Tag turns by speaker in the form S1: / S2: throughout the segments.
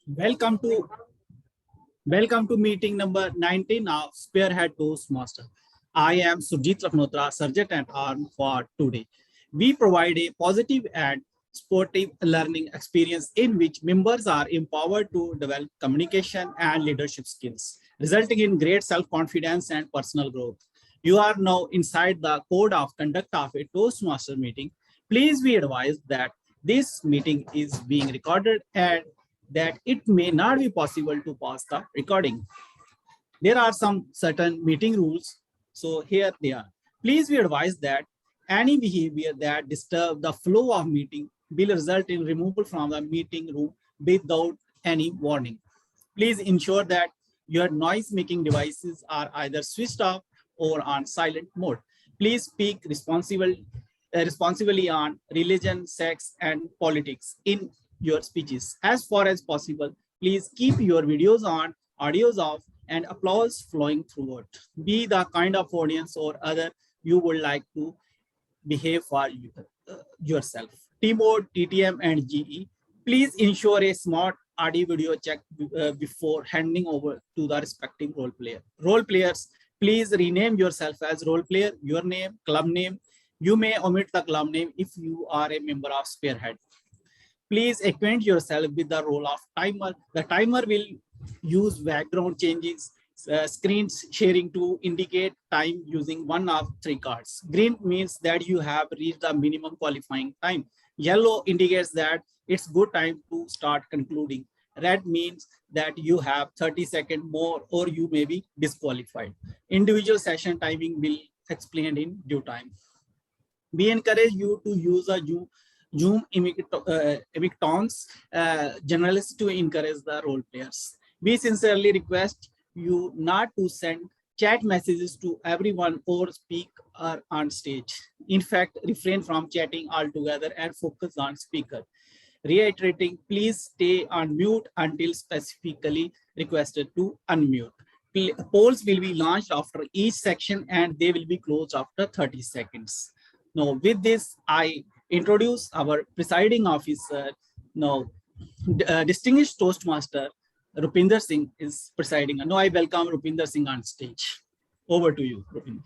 S1: Welcome to welcome to meeting number 19 of Spearhead Toastmaster. I am Surjit Laknotra, Sergeant at Arm for today. We provide a positive and sportive learning experience in which members are empowered to develop communication and leadership skills, resulting in great self-confidence and personal growth. You are now inside the code of conduct of a Toastmaster meeting. Please be advised that this meeting is being recorded and that it may not be possible to pause the recording. There are some certain meeting rules. So here they are. Please be advised that any behavior that disturbs the flow of meeting will result in removal from the meeting room without any warning. Please ensure that your noise making devices are either switched off or on silent mode. Please speak responsibly on religion, sex, and politics in your speeches. As far as possible, please keep your videos on, audios off, and applause flowing throughout. Be the kind of audience or other you would like to behave for yourself. T-Mode, TTM, and GE. Please ensure a smart audio video check before handing over to the respective role player. Role players, please rename yourself as role player, your name, club name. You may omit the club name if you are a member of Spearhead. Please acquaint yourself with the role of timer. The timer will use background changes, screen sharing to indicate time using one of three cards. Green means that you have reached the minimum qualifying time. Yellow indicates that it's good time to start concluding. Red means that you have 30 seconds more or you may be disqualified. Individual session timing will explained in due time. We encourage you to use a Zoom Emictons journalists to encourage the role players. We sincerely request you not to send chat messages to everyone or speak on stage. In fact, refrain from chatting altogether and focus on speaker. Reiterating, please stay on mute until specifically requested to unmute. Polls will be launched after each section and they will be closed after 30 seconds. Now, with this, I introduce our presiding officer. Now, distinguished Toastmaster Rupinder Singh is presiding. Now, I welcome Rupinder Singh on stage. Over to you, Rupinder.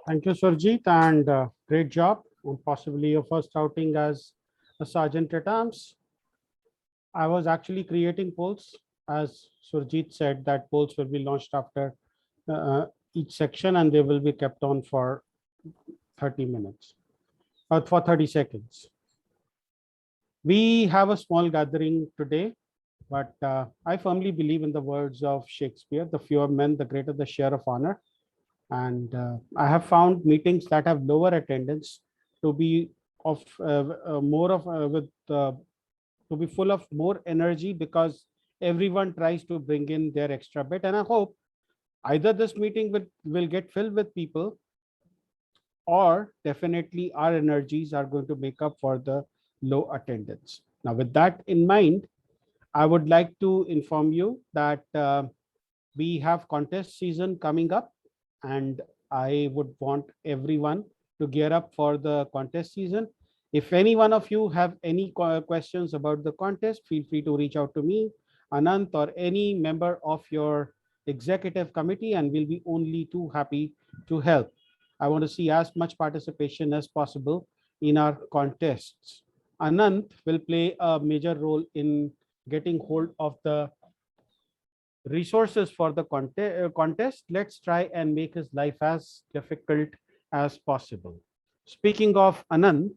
S2: Thank you, Surjit, and great job on possibly your first outing as a sergeant at arms. I was actually creating polls. As Surjit said, that polls will be launched after each section and they will be kept on for 30 minutes or for 30 seconds. We have a small gathering today, but I firmly believe in the words of Shakespeare, the fewer men, the greater the share of honor. And I have found meetings that have lower attendance to be of to be full of more energy because everyone tries to bring in their extra bit. And I hope either this meeting will get filled with people, or definitely our energies are going to make up for the low attendance. Now, with that in mind, I would like to inform you that we have contest season coming up, and I would want everyone to gear up for the contest season. If any one of you have any questions about the contest, feel free to reach out to me, Anant, or any member of your executive committee, and we'll be only too happy to help. I want to see as much participation as possible in our contests. Anant will play a major role in getting hold of the resources for the contest. Let's try and make his life as difficult as possible. Speaking of Anant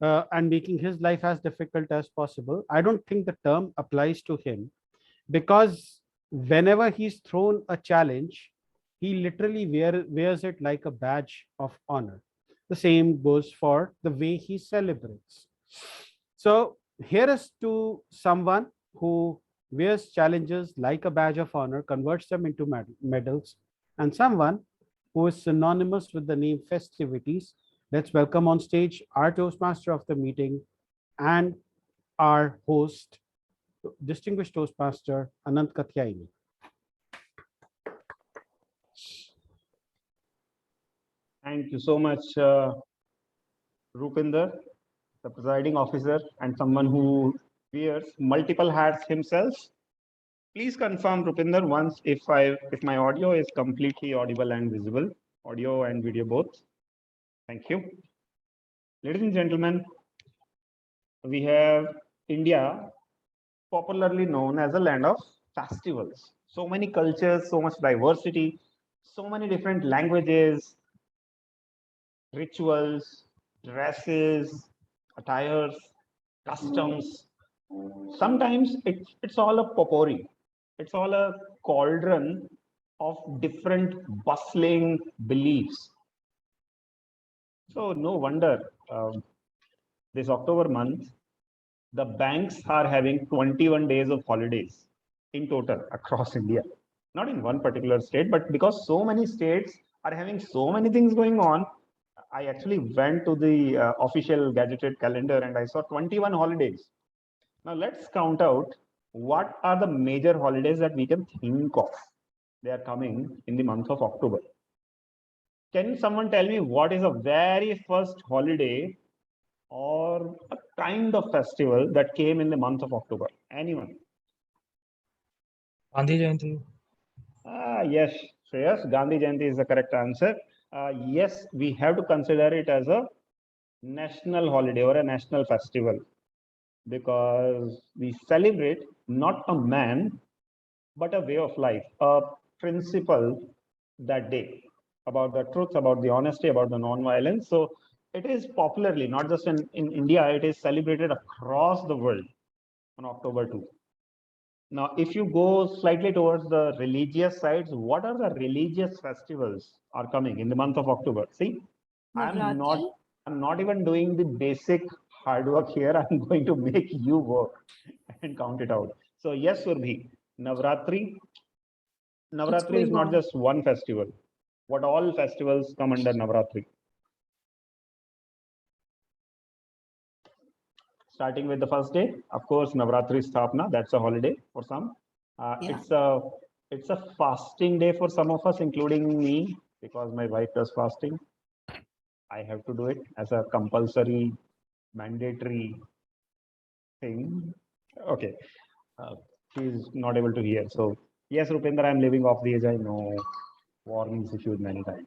S2: and making his life as difficult as possible, I don't think the term applies to him, because whenever he's thrown a challenge, he literally wears it like a badge of honor. The same goes for the way he celebrates. So here is to someone who wears challenges like a badge of honor, converts them into medals, and someone who is synonymous with the name festivities. Let's welcome on stage our Toastmaster of the meeting and our host, distinguished Toastmaster Anant Kathiaini.
S3: Thank you so much, Rupinder, the presiding officer and someone who wears multiple hats himself. Please confirm, Rupinder, once if my audio is completely audible and visible, audio and video both. Thank you. Ladies and gentlemen, we have India, popularly known as a land of festivals. So many cultures, so much diversity, so many different languages, rituals, dresses, attires, customs. Sometimes it's all a potpourri. It's all a cauldron of different bustling beliefs. So no wonder this October month, the banks are having 21 days of holidays in total across India. Not in one particular state, but because so many states are having so many things going on, I actually went to the official gazetted calendar and I saw 21 holidays. Now let's count out what are the major holidays that we can think of. They are coming in the month of October. Can someone tell me what is the very first holiday or a kind of festival that came in the month of October? Anyone?
S4: Gandhi Jayanti.
S3: Yes, Shreyas, Gandhi Jayanti is the correct answer. Yes, we have to consider it as a national holiday or a national festival because we celebrate not a man, but a way of life, a principle that day about the truth, about the honesty, about the non-violence. So it is popularly, not just in India, it is celebrated across the world on October 2. Now, if you go slightly towards the religious sides, what are the religious festivals are coming in the month of October? See, I'm not even doing the basic hard work here. I'm going to make you work and count it out. So yes, Surbhi, Navratri. Navratri is not just one festival. What all festivals come under Navratri? Starting with the first day, of course, Navratri Sthapna, that's a holiday for some. It's a fasting day for some of us, including me, because my wife does fasting. I have to do it as a compulsory, mandatory thing. Okay. She's not able to hear. So, yes, Rupinder, I'm living off the edge. I know. Warnings issued many times.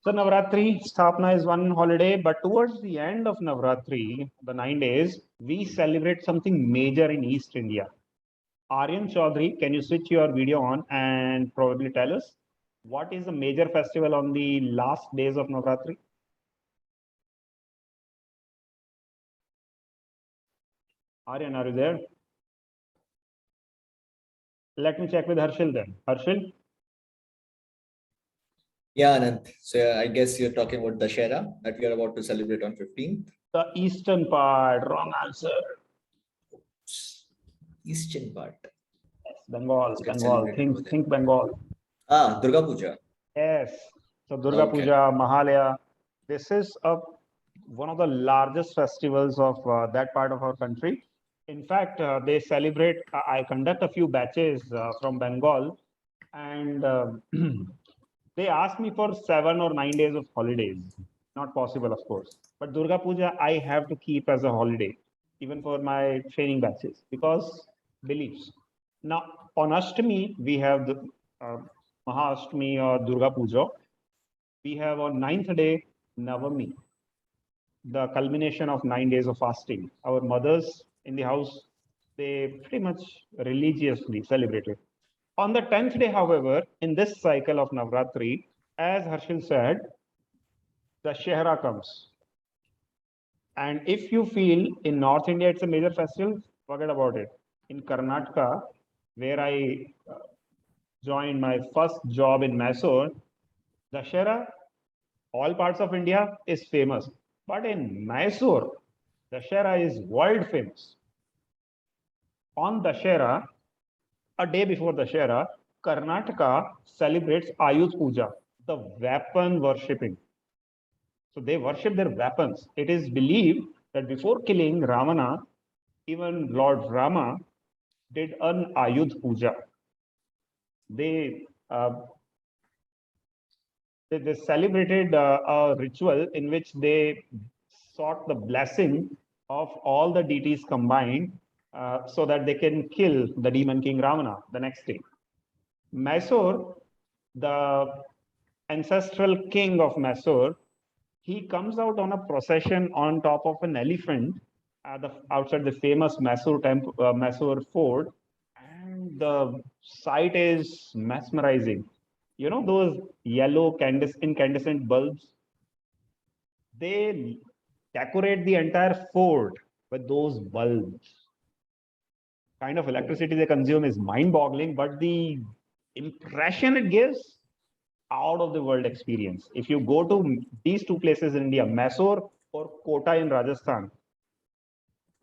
S3: So Navratri Sthapna is one holiday, but towards the end of Navratri, the 9 days, we celebrate something major in East India. Aryan Chaudhary, can you switch your video on and probably tell us what is the major festival on the last days of Navratri? Aryan, are you there? Let me check with Harshil then. Harshil?
S5: Yeah, Anand. So I guess you're talking about Dussehra that we are about to celebrate on 15th.
S3: The eastern part, wrong answer.
S5: Eastern part.
S3: Yes, Bengal,
S5: Let's get
S3: Bengal.
S5: celebrated over there.
S3: Think Bengal.
S5: Durga Puja.
S3: Yes. So Durga
S5: Okay.
S3: Puja, Mahalaya. This is one of the largest festivals of that part of our country. In fact, they celebrate. I conduct a few batches from Bengal, and they ask me for 7 or 9 days of holidays. Not possible, of course. But Durga Puja, I have to keep as a holiday, even for my training batches, because beliefs. Now, on Ashtami, we have the Mahashtami or Durga Puja. We have on 9th day, Navami, the culmination of 9 days of fasting. Our mothers in the house, they pretty much religiously celebrate it. On the 10th day, however, in this cycle of Navratri, as Harshil said, the Dussehra comes. And if you feel in North India it's a major festival, forget about it. In Karnataka, where I joined my first job in Mysore, Dussehra, all parts of India is famous. But in Mysore, Dussehra is world famous. On Dussehra, a day before Dussehra, Karnataka celebrates Ayudh Puja, the weapon worshipping. So they worship their weapons. It is believed that before killing Ravana, even Lord Rama did an Ayudh Puja. They celebrated a ritual in which they sought the blessing of all the deities combined so that they can kill the demon king Ravana the next day. Mysore, the ancestral king of Mysore, he comes out on a procession on top of an elephant outside the famous Mysore temple, Mysore fort, and the sight is mesmerizing. You know those yellow incandescent bulbs? They decorate the entire fort with those bulbs. Kind of electricity they consume is mind-boggling, but the impression it gives, out of the world experience. If you go to these two places in India, Mysore or Kota in Rajasthan,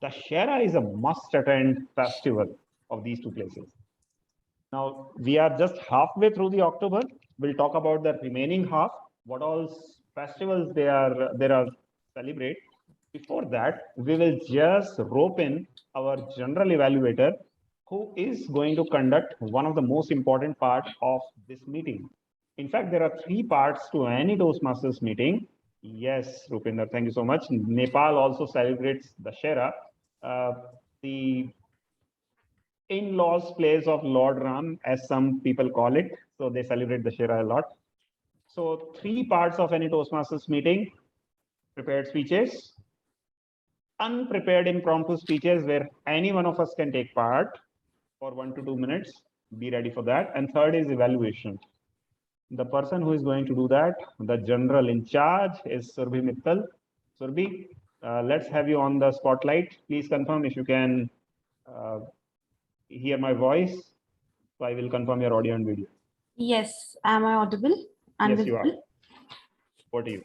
S3: Dussehra is a must-attend festival of these two places. Now, we are just halfway through the October. We'll talk about the remaining half, what all festivals there are celebrate. Before that, we will just rope in our general evaluator, who is going to conduct one of the most important parts of this meeting. In fact, there are three parts to any Toastmasters meeting. Yes, Rupinder, thank you so much. Nepal also celebrates Dussehra. The in-laws place of Lord Ram, as some people call it. So they celebrate Dussehra a lot. So three parts of any Toastmasters meeting: prepared speeches, unprepared impromptu speeches where any one of us can take part for 1 to 2 minutes. Be ready for that. And third is evaluation. The person who is going to do that, the general in charge, is Surbhi Mittal. Surbhi, let's have you on the spotlight. Please confirm if you can hear my voice. So I will confirm your audio and video.
S4: Yes, am I audible? And
S3: Yes, you are.
S4: visible?
S3: Over to you.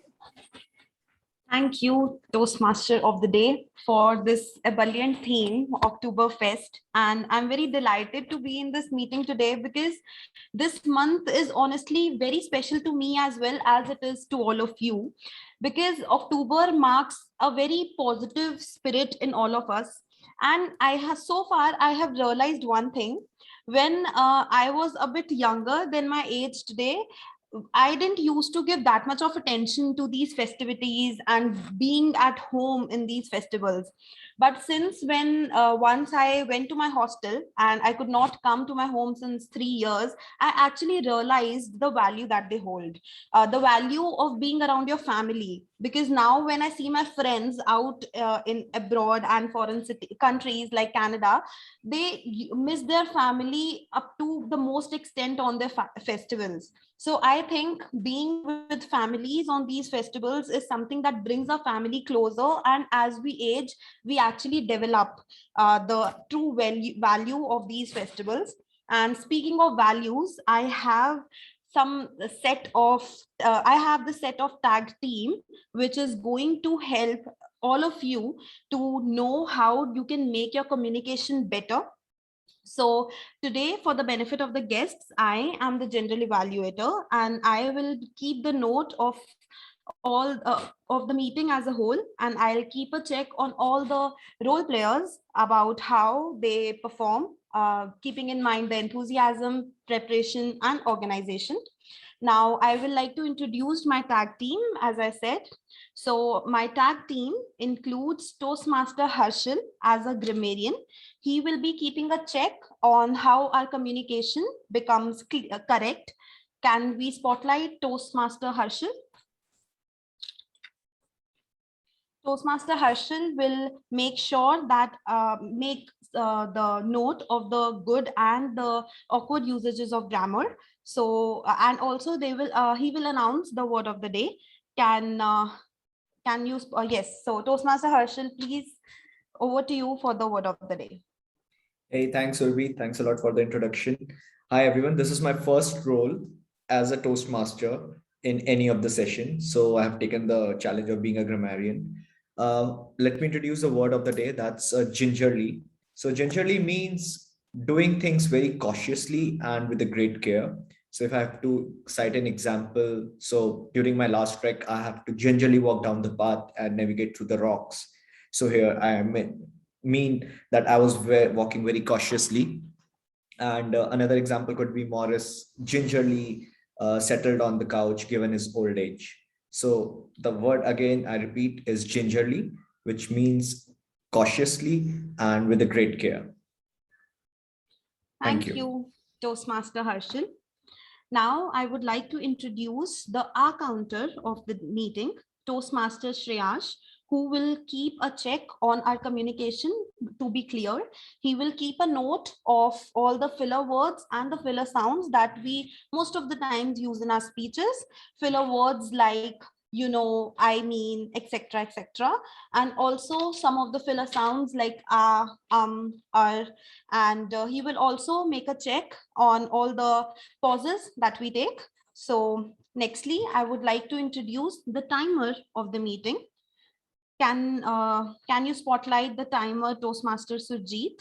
S4: Thank you, Toastmaster of the Day, for this ebullient theme, Oktoberfest. And I'm very delighted to be in this meeting today because this month is honestly very special to me as well as it is to all of you. Because October marks a very positive spirit in all of us. And so far, I have realized one thing. When I was a bit younger than my age today, I didn't used to give that much of attention to these festivities and being at home in these festivals. But since when once I went to my hostel and I could not come to my home since 3 years, I actually realized the value that they hold, the value of being around your family. Because now when I see my friends out in abroad and foreign countries like Canada, they miss their family up to the most extent on their festivals. So I think being with families on these festivals is something that brings our family closer. And as we age, we actually develop the true value of these festivals. And speaking of values, I have the set of tag team, which is going to help all of you to know how you can make your communication better. So today, for the benefit of the guests, I am the general evaluator and I will keep the note of all of the meeting as a whole, and I'll keep a check on all the role players about how they perform, keeping in mind the enthusiasm, preparation, and organization. Now, I will like to introduce my tag team, as I said. So my tag team includes Toastmaster Harshal as a grammarian. He will be keeping a check on how our communication becomes correct. Can we spotlight Toastmaster Harshal? Toastmaster Harshal will make sure that the note of the good and the awkward usages of grammar. So and also he will announce the word of the day. Can you yes? So Toastmaster Harshal, please, over to you for the word of the day.
S5: Hey, thanks, Urvi. Thanks a lot for the introduction. Hi, everyone. This is my first role as a Toastmaster in any of the sessions. So I have taken the challenge of being a grammarian. Let me introduce the word of the day. That's gingerly. So gingerly means doing things very cautiously and with a great care. So if I have to cite an example, so during my last trek, I have to gingerly walk down the path and navigate through the rocks. So here I mean that I was walking very cautiously. And another example could be Morris gingerly settled on the couch given his old age. So the word again, I repeat, is gingerly, which means cautiously and with a great care. Thank
S4: Thank
S5: you.
S4: you, Toastmaster Harshal. Now, I would like to introduce the R counter of the meeting, Toastmaster Shreyash, who will keep a check on our communication to be clear. He will keep a note of all the filler words and the filler sounds that we most of the times use in our speeches. Filler words like, you know, I mean, etc., etc. And also some of the filler sounds like are, and he will also make a check on all the pauses that we take. So nextly, I would like to introduce the timer of the meeting. Can you spotlight the timer, Toastmaster Surjit?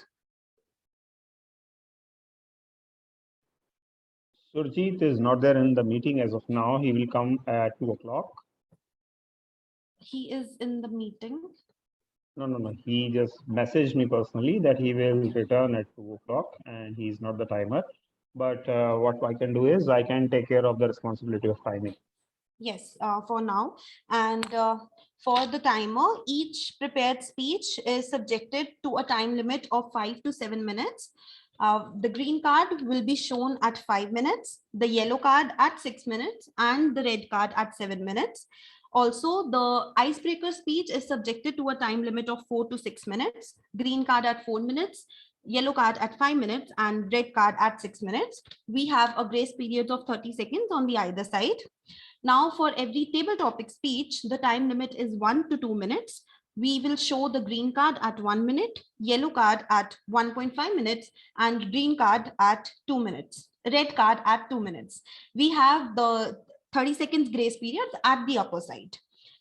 S3: Surjit is not there in the meeting as of now. He will come at 2 o'clock.
S4: He is in the meeting.
S3: No. He just messaged me personally that he will return at 2 o'clock and he's not the timer. But what I can do is I can take care of the responsibility of timing.
S4: Yes, for now. And for the timer, each prepared speech is subjected to a time limit of 5 to 7 minutes. The green card will be shown at 5 minutes, the yellow card at 6 minutes, and the red card at 7 minutes. Also, the icebreaker speech is subjected to a time limit of 4 to 6 minutes, green card at 4 minutes, yellow card at 5 minutes, and red card at 6 minutes. We have a grace period of 30 seconds on the either side. Now, for every table topic speech, the time limit is 1 to 2 minutes. We will show the green card at 1 minute, yellow card at 1.5 minutes, and green card at 2 minutes, red card at 2 minutes. We have the 30 seconds grace period at the upper side.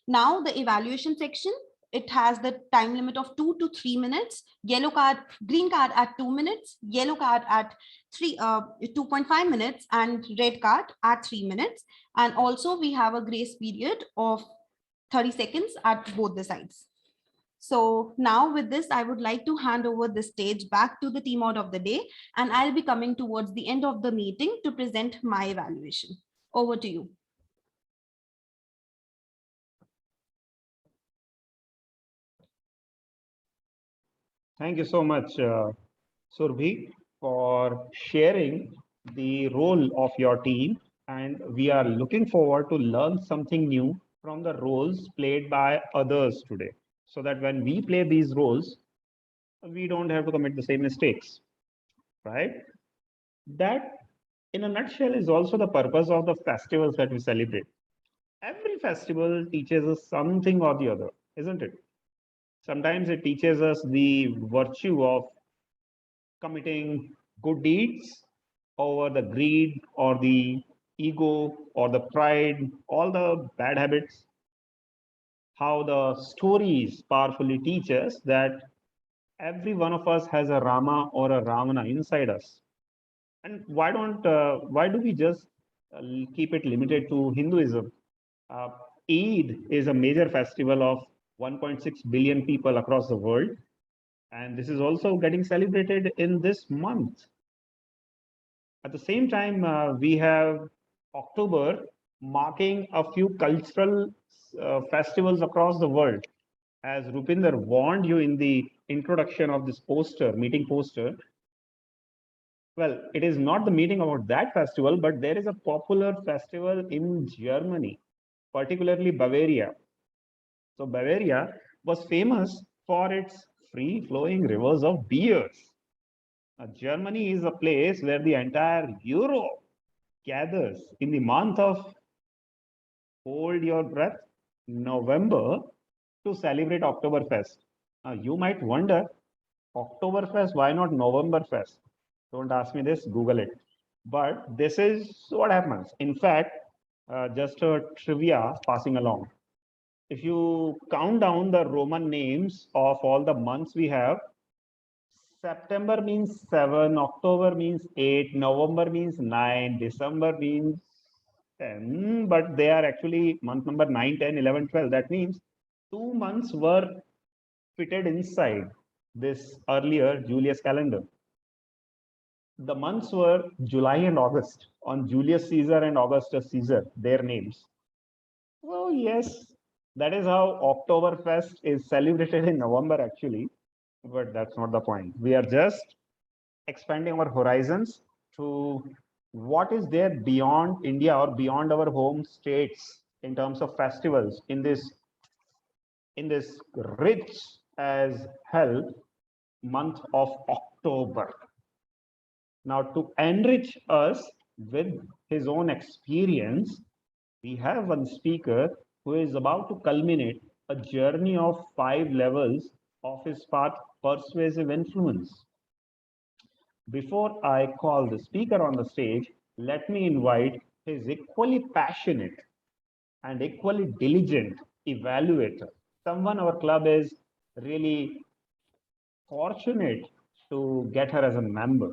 S4: Now, the evaluation section, it has the time limit of 2 to 3 minutes, green card at 2 minutes, yellow card at 2.5 minutes, and red card at 3 minutes. And also we have a grace period of 30 seconds at both the sides. So now with this, I would like to hand over the stage back to the team out of the day, and I'll be coming towards the end of the meeting to present my evaluation. Over to you.
S3: Thank you so much, Surbhi, for sharing the role of your team. And we are looking forward to learn something new from the roles played by others today, so that when we play these roles, we don't have to commit the same mistakes, right? That, in a nutshell, is also the purpose of the festivals that we celebrate. Every festival teaches us something or the other, isn't it? Sometimes it teaches us the virtue of committing good deeds over the greed or the ego or the pride, all the bad habits. How the stories powerfully teach us that every one of us has a Rama or a Ravana inside us. And why do we just keep it limited to Hinduism? Eid is a major festival of 1.6 billion people across the world. And this is also getting celebrated in this month. At the same time, we have October marking a few cultural festivals across the world. As Rupinder warned you in the introduction of this meeting poster, well, it is not the meeting about that festival, but there is a popular festival in Germany, particularly Bavaria. So Bavaria was famous for its free-flowing rivers of beers. Germany is a place where the entire Europe gathers in the month of, hold your breath, November, to celebrate Oktoberfest. You might wonder, Oktoberfest, why not Novemberfest? Don't ask me this, Google it. But this is what happens. In fact, just a trivia passing along. If you count down the Roman names of all the months we have, September means 7, October means 8, November means 9, December means 10, but they are actually month number 9, 10, 11, 12. That means 2 months were fitted inside this earlier Julius calendar. The months were July and August on Julius Caesar and Augustus Caesar, their names. So yes, that is how Oktoberfest is celebrated in November actually. But that's not the point. We are just expanding our horizons to what is there beyond India or beyond our home states in terms of festivals in this rich as hell month of October. Now, to enrich us with his own experience, we have one speaker who is about to culminate a journey of 5 levels of his path persuasive influence. Before I call the speaker on the stage, let me invite his equally passionate and equally diligent evaluator. Someone our club is really fortunate to get her as a member.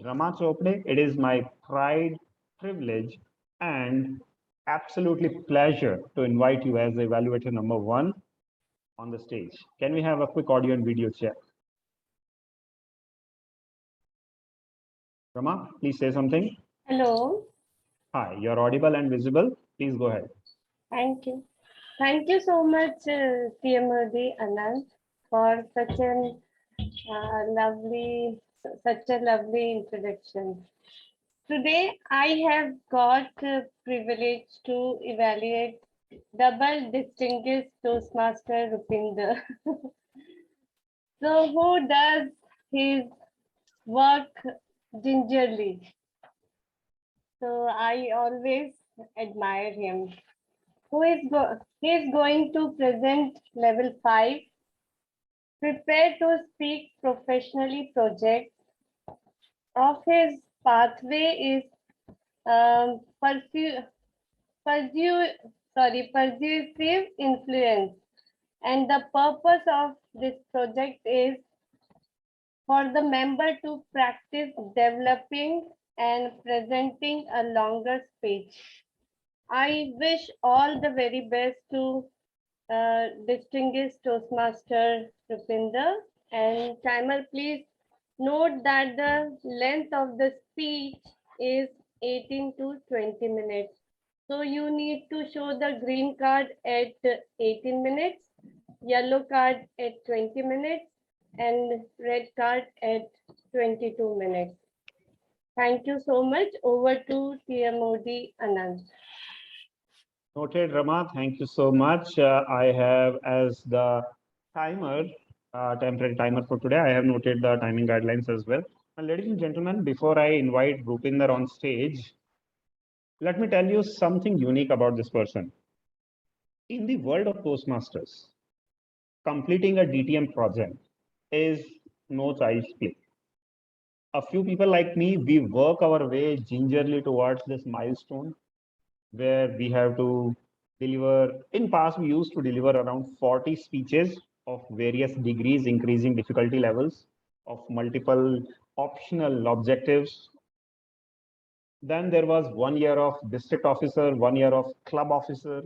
S3: Rama Chopde, it is my pride, privilege, and absolutely pleasure to invite you as the evaluator number 1 on the stage. Can we have a quick audio and video check? Rama, please say something.
S6: Hello,
S3: Hi, you're audible and visible. Please go ahead.
S6: thank you. Thank you so much, CM Modi Anand, for such a lovely introduction. Today, I have got the privilege to evaluate double distinguished Toastmaster Rupinder. So, who does his work gingerly? So, I always admire him. He is going to present level 5, prepare to speak professionally project. Of his pathway is persuasive influence, and the purpose of this project is for the member to practice developing and presenting a longer speech. I wish all the very best to distinguished Toastmaster Rupinder. And timer, please note that the length of the speech is 18 to 20 minutes. So you need to show the green card at 18 minutes, yellow card at 20 minutes, and red card at 22 minutes. Thank you so much. Over to TMOD Anand.
S3: Noted, Rama. Thank you so much. I have as the timer, temporary timer for today, I have noted the timing guidelines as well. And ladies and gentlemen, before I invite Rupinder on stage, let me tell you something unique about this person. In the world of Toastmasters, completing a DTM project is no child's play. A few people like me, we work our way gingerly towards this milestone where we have to deliver. In past, we used to deliver around 40 speeches of various degrees, increasing difficulty levels of multiple optional objectives. Then there was 1 year of district officer, 1 year of club officer,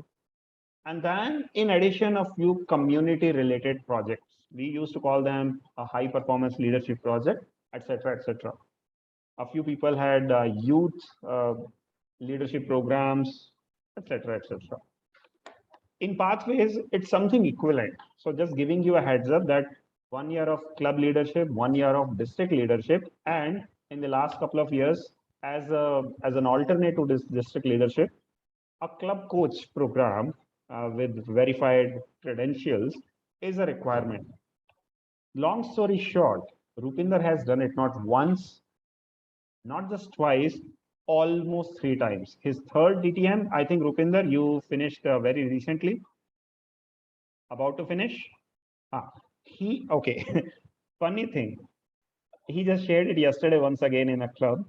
S3: and then in addition, a few community related projects. We used to call them a high performance leadership project, etc., etc. A few people had youth leadership programs, etc., etc. In pathways, it's something equivalent. So just giving you a heads up that 1 year of club leadership, 1 year of district leadership, and in the last couple of years, as an alternate to this district leadership, a club coach program with verified credentials is a requirement. Long story short, Rupinder has done it not once, not just twice, almost 3 times. His third DTM, I think, Rupinder, you finished very recently. About to finish? Okay. Funny thing, he just shared it yesterday once again in a club.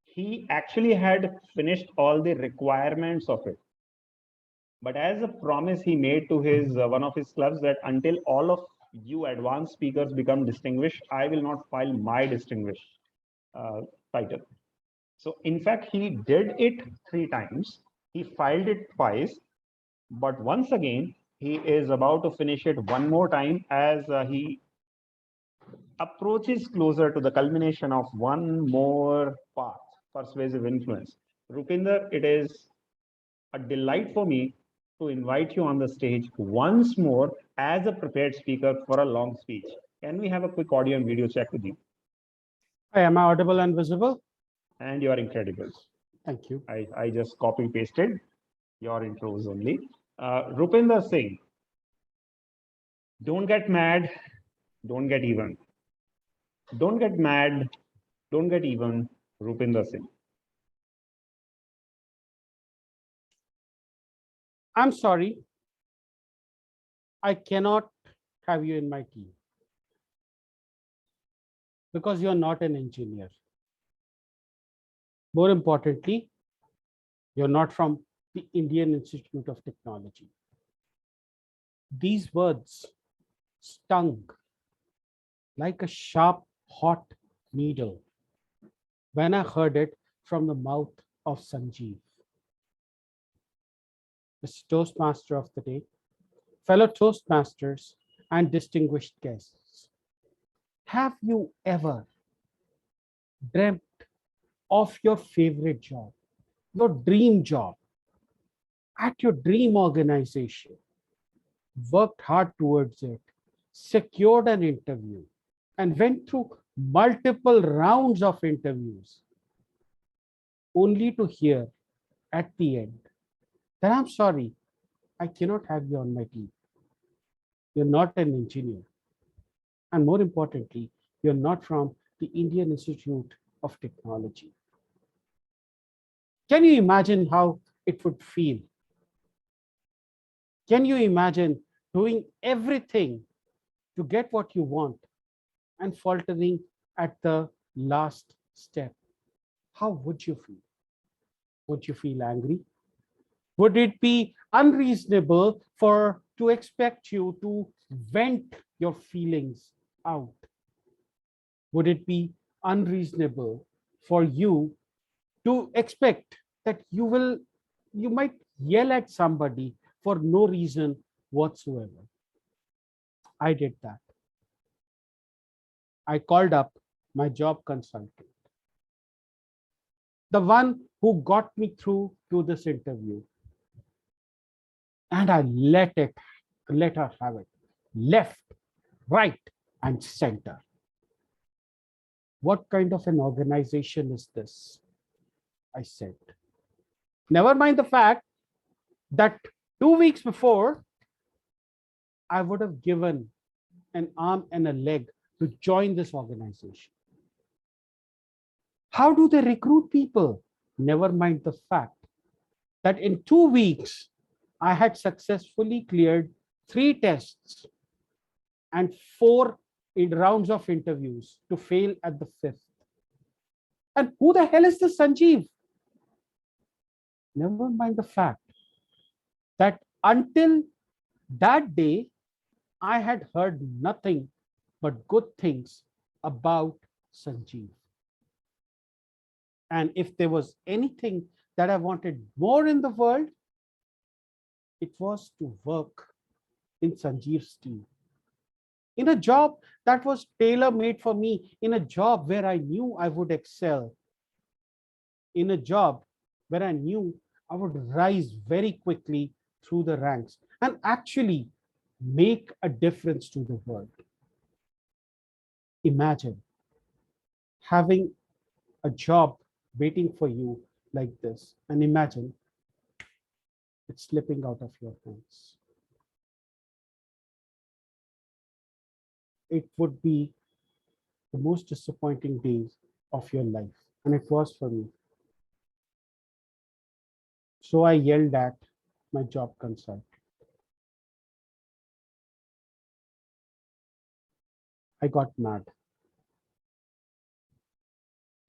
S3: He actually had finished all the requirements of it. But as a promise he made to his one of his clubs that until all of you advanced speakers become distinguished, I will not file my distinguished title. So in fact, he did it 3 times. He filed it twice, but once again, he is about to finish it one more time as he approaches closer to the culmination of one more path, persuasive influence. Rupinder, it is a delight for me to invite you on the stage once more as a prepared speaker for a long speech. Can we have a quick audio and video check with you?
S2: Hi, am I audible and visible?
S3: And you are incredible.
S2: Thank you.
S3: I just copy pasted your intros only. Rupinder Singh, don't get mad, don't get even. Don't get mad, don't get even, Rupinder Singh.
S2: I'm sorry. I cannot have you in my team because you're not an engineer. More importantly, you're not from the Indian Institute of Technology. These words stung like a sharp, hot needle when I heard it from the mouth of Sanjeev. Mr. Toastmaster of the day, fellow Toastmasters, and distinguished guests. Have you ever dreamt of your favorite job, your dream job, at your dream organization, worked hard towards it, secured an interview, and went through multiple rounds of interviews, only to hear at the end that I'm sorry, I cannot have you on my team. You're not an engineer. And more importantly, you're not from the Indian Institute of Technology. Can you imagine how it would feel? Can you imagine doing everything to get what you want and faltering at the last step? How would you feel? Would you feel angry? Would it be unreasonable to expect you to vent your feelings out? Would it be unreasonable for you to expect that you might yell at somebody for no reason whatsoever? I did that. I called up my job consultant, the one who got me through to this interview, and I let her have it, left, right, and center. What kind of an organization is this? I said. Never mind the fact that 2 weeks before, I would have given an arm and a leg to join this organization. How do they recruit people? Never mind the fact that in 2 weeks, I had successfully cleared 3 tests and 4 rounds of interviews to fail at the 5th. And who the hell is this Sanjeev? Never mind the fact that until that day, I had heard nothing but good things about Sanjeev. And if there was anything that I wanted more in the world, it was to work in Sanjeev's team, in a job that was tailor-made for me, in a job where I knew I would excel, in a job where I knew I would rise very quickly through the ranks and actually make a difference to the world. Imagine having a job waiting for you like this, and imagine it's slipping out of your hands. It would be the most disappointing days of your life, and it was for me. So I yelled at my job consultant. I got mad.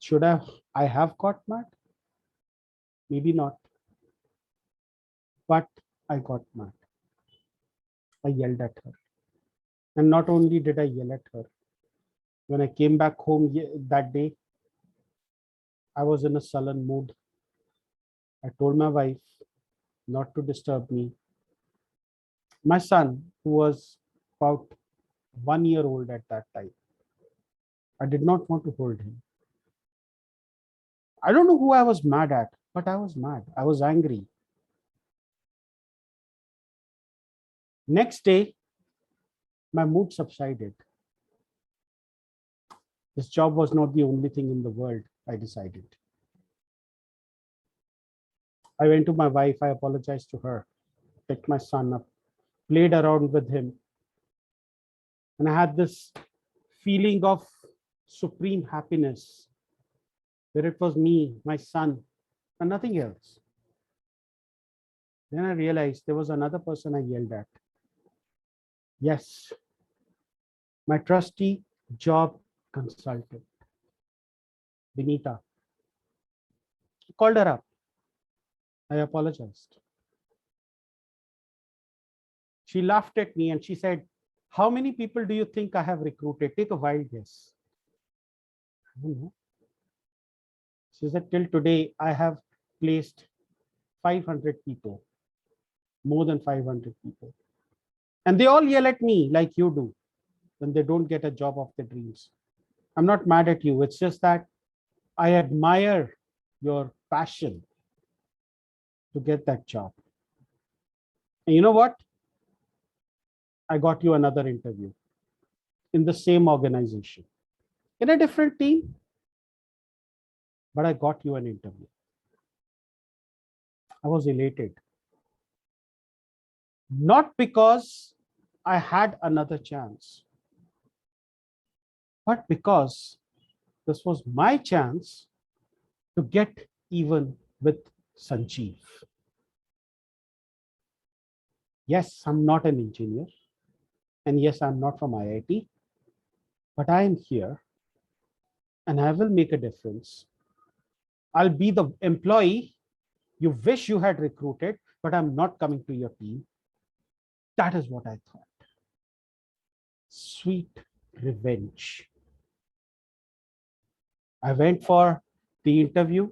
S2: Should I have got mad? Maybe not. But I got mad. I yelled at her. And not only did I yell at her, when I came back home that day, I was in a sullen mood. I told my wife not to disturb me. My son, who was about 1 year old at that time, I did not want to hold him. I don't know who I was mad at, but I was mad. I was angry. Next day, my mood subsided. This job was not the only thing in the world, I decided. I went to my wife, I apologized to her, picked my son up, played around with him. And I had this feeling of supreme happiness where it was me, my son, and nothing else. Then I realized there was another person I yelled at. Yes, my trusty job consultant, Benita. I called her up. I apologized. She laughed at me and she said, "How many people do you think I have recruited? Take a wild guess." I don't know. She said, "Till today, I have placed 500 people, more than 500 people. And they all yell at me like you do when they don't get a job of their dreams. I'm not mad at you. It's just that I admire your passion to get that job. And you know what? I got you another interview in the same organization, in a different team, but I got you an interview." I was elated. Not because I had another chance, but because this was my chance to get even with Sanjeev. Yes, I'm not an engineer. And yes, I'm not from IIT, but I am here and I will make a difference. I'll be the employee you wish you had recruited, but I'm not coming to your team. That is what I thought. Sweet revenge. I went for the interview,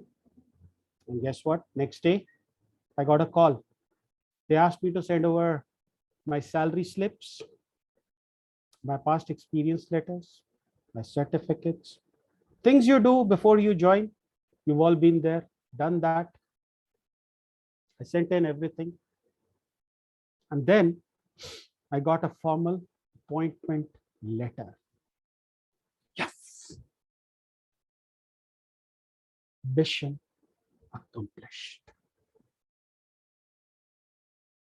S2: and guess what? Next day, I got a call. They asked me to send over my salary slips, my past experience letters, my certificates, things you do before you join. You've all been there, done that. I sent in everything. And then I got a formal appointment letter. Yes. Mission accomplished.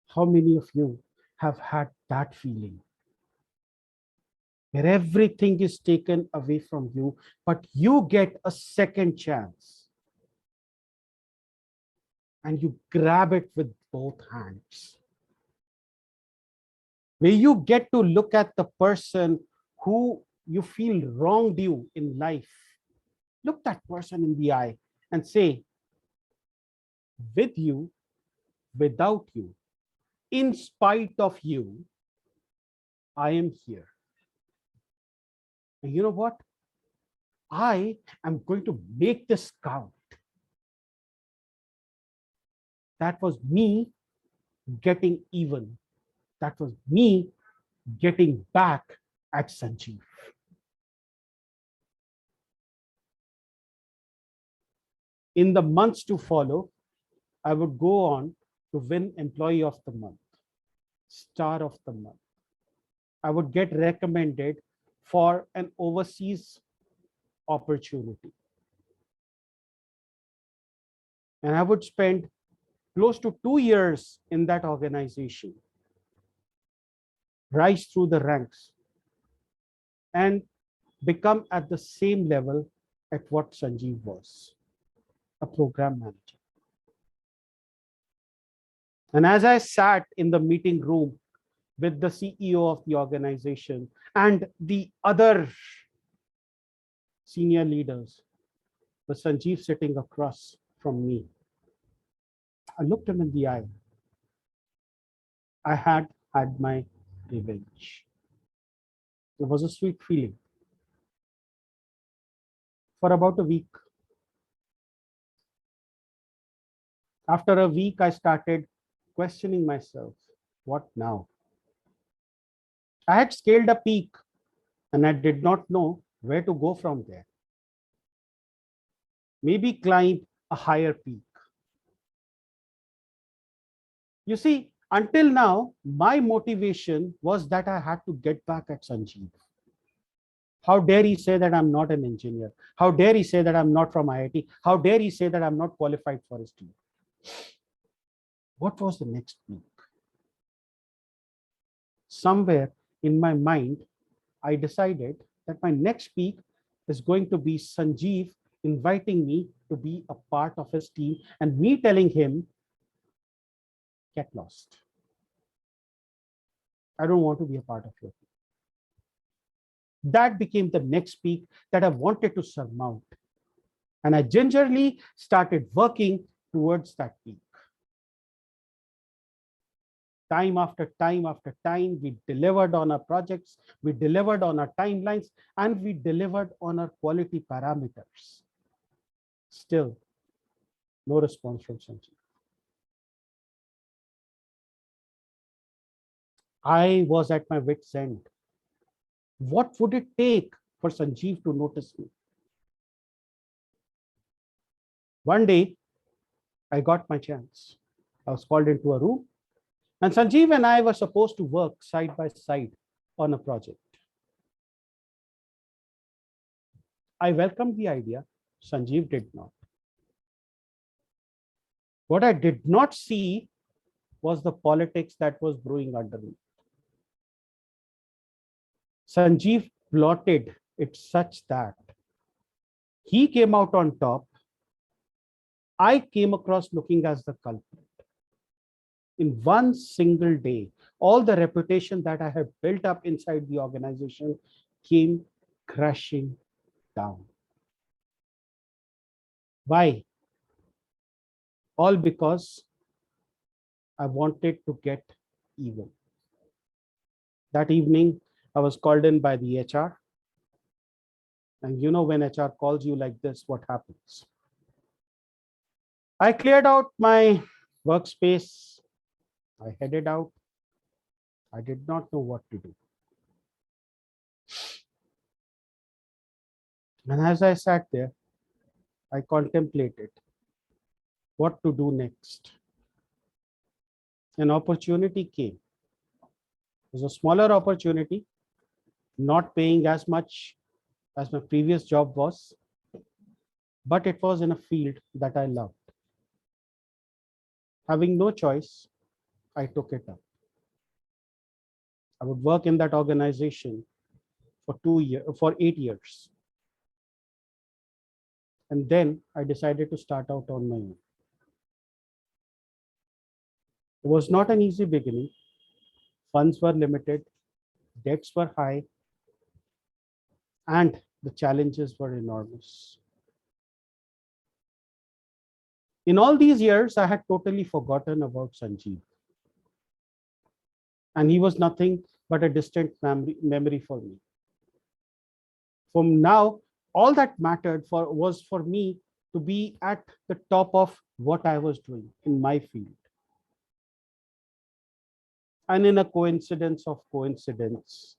S2: How many of you have had that feeling where everything is taken away from you, but you get a second chance and you grab it with both hands? Where you get to look at the person who you feel wronged you in life, look that person in the eye and say, with you, without you, in spite of you, I am here. And you know what? I am going to make this count. That was me getting even. That was me getting back at Sanjeev. In the months to follow, I would go on to win Employee of the Month, Star of the Month. I would get recommended for an overseas opportunity. And I would spend close to 2 years in that organization, rise through the ranks, and become at the same level at what Sanjeev was, a program manager. And as I sat in the meeting room with the CEO of the organization and the other senior leaders, with Sanjeev sitting across from me, I looked him in the eye. I had had my revenge. It was a sweet feeling. For about a week. After a week, I started questioning myself. What now? I had scaled a peak and I did not know where to go from there. Maybe climb a higher peak. You see, until now, my motivation was that I had to get back at Sanjeev. How dare he say that I'm not an engineer? How dare he say that I'm not from IIT? How dare he say that I'm not qualified for his team? What was the next peak? Somewhere in my mind, I decided that my next peak is going to be Sanjeev inviting me to be a part of his team and me telling him, get lost. I don't want to be a part of your team. That became the next peak that I wanted to surmount. And I gingerly started working towards that peak. Time after time after time, we delivered on our projects, we delivered on our timelines, and we delivered on our quality parameters. Still, no response from Sanjeev. I was at my wit's end. What would it take for Sanjeev to notice me? One day, I got my chance. I was called into a room, and Sanjeev and I were supposed to work side by side on a project. I welcomed the idea. Sanjeev did not. What I did not see was the politics that was brewing underneath. Sanjeev plotted it such that he came out on top. I came across looking as the culprit. In one single day, all the reputation that I had built up inside the organization came crashing down. Why? All because I wanted to get even. That evening, I was called in by the HR. And you know, when HR calls you like this, what happens? I cleared out my workspace. I headed out. I did not know what to do. And as I sat there, I contemplated what to do next. An opportunity came. It was a smaller opportunity, not paying as much as my previous job was, but it was in a field that I loved. Having no choice, I took it up. I would work in that organization for 8 years. And then I decided to start out on my own. It was not an easy beginning. Funds were limited, debts were high, and the challenges were enormous. In all these years, I had totally forgotten about Sanjeev. And he was nothing but a distant memory for me. From now, all that mattered was for me to be at the top of what I was doing in my field. And in a coincidence of coincidences,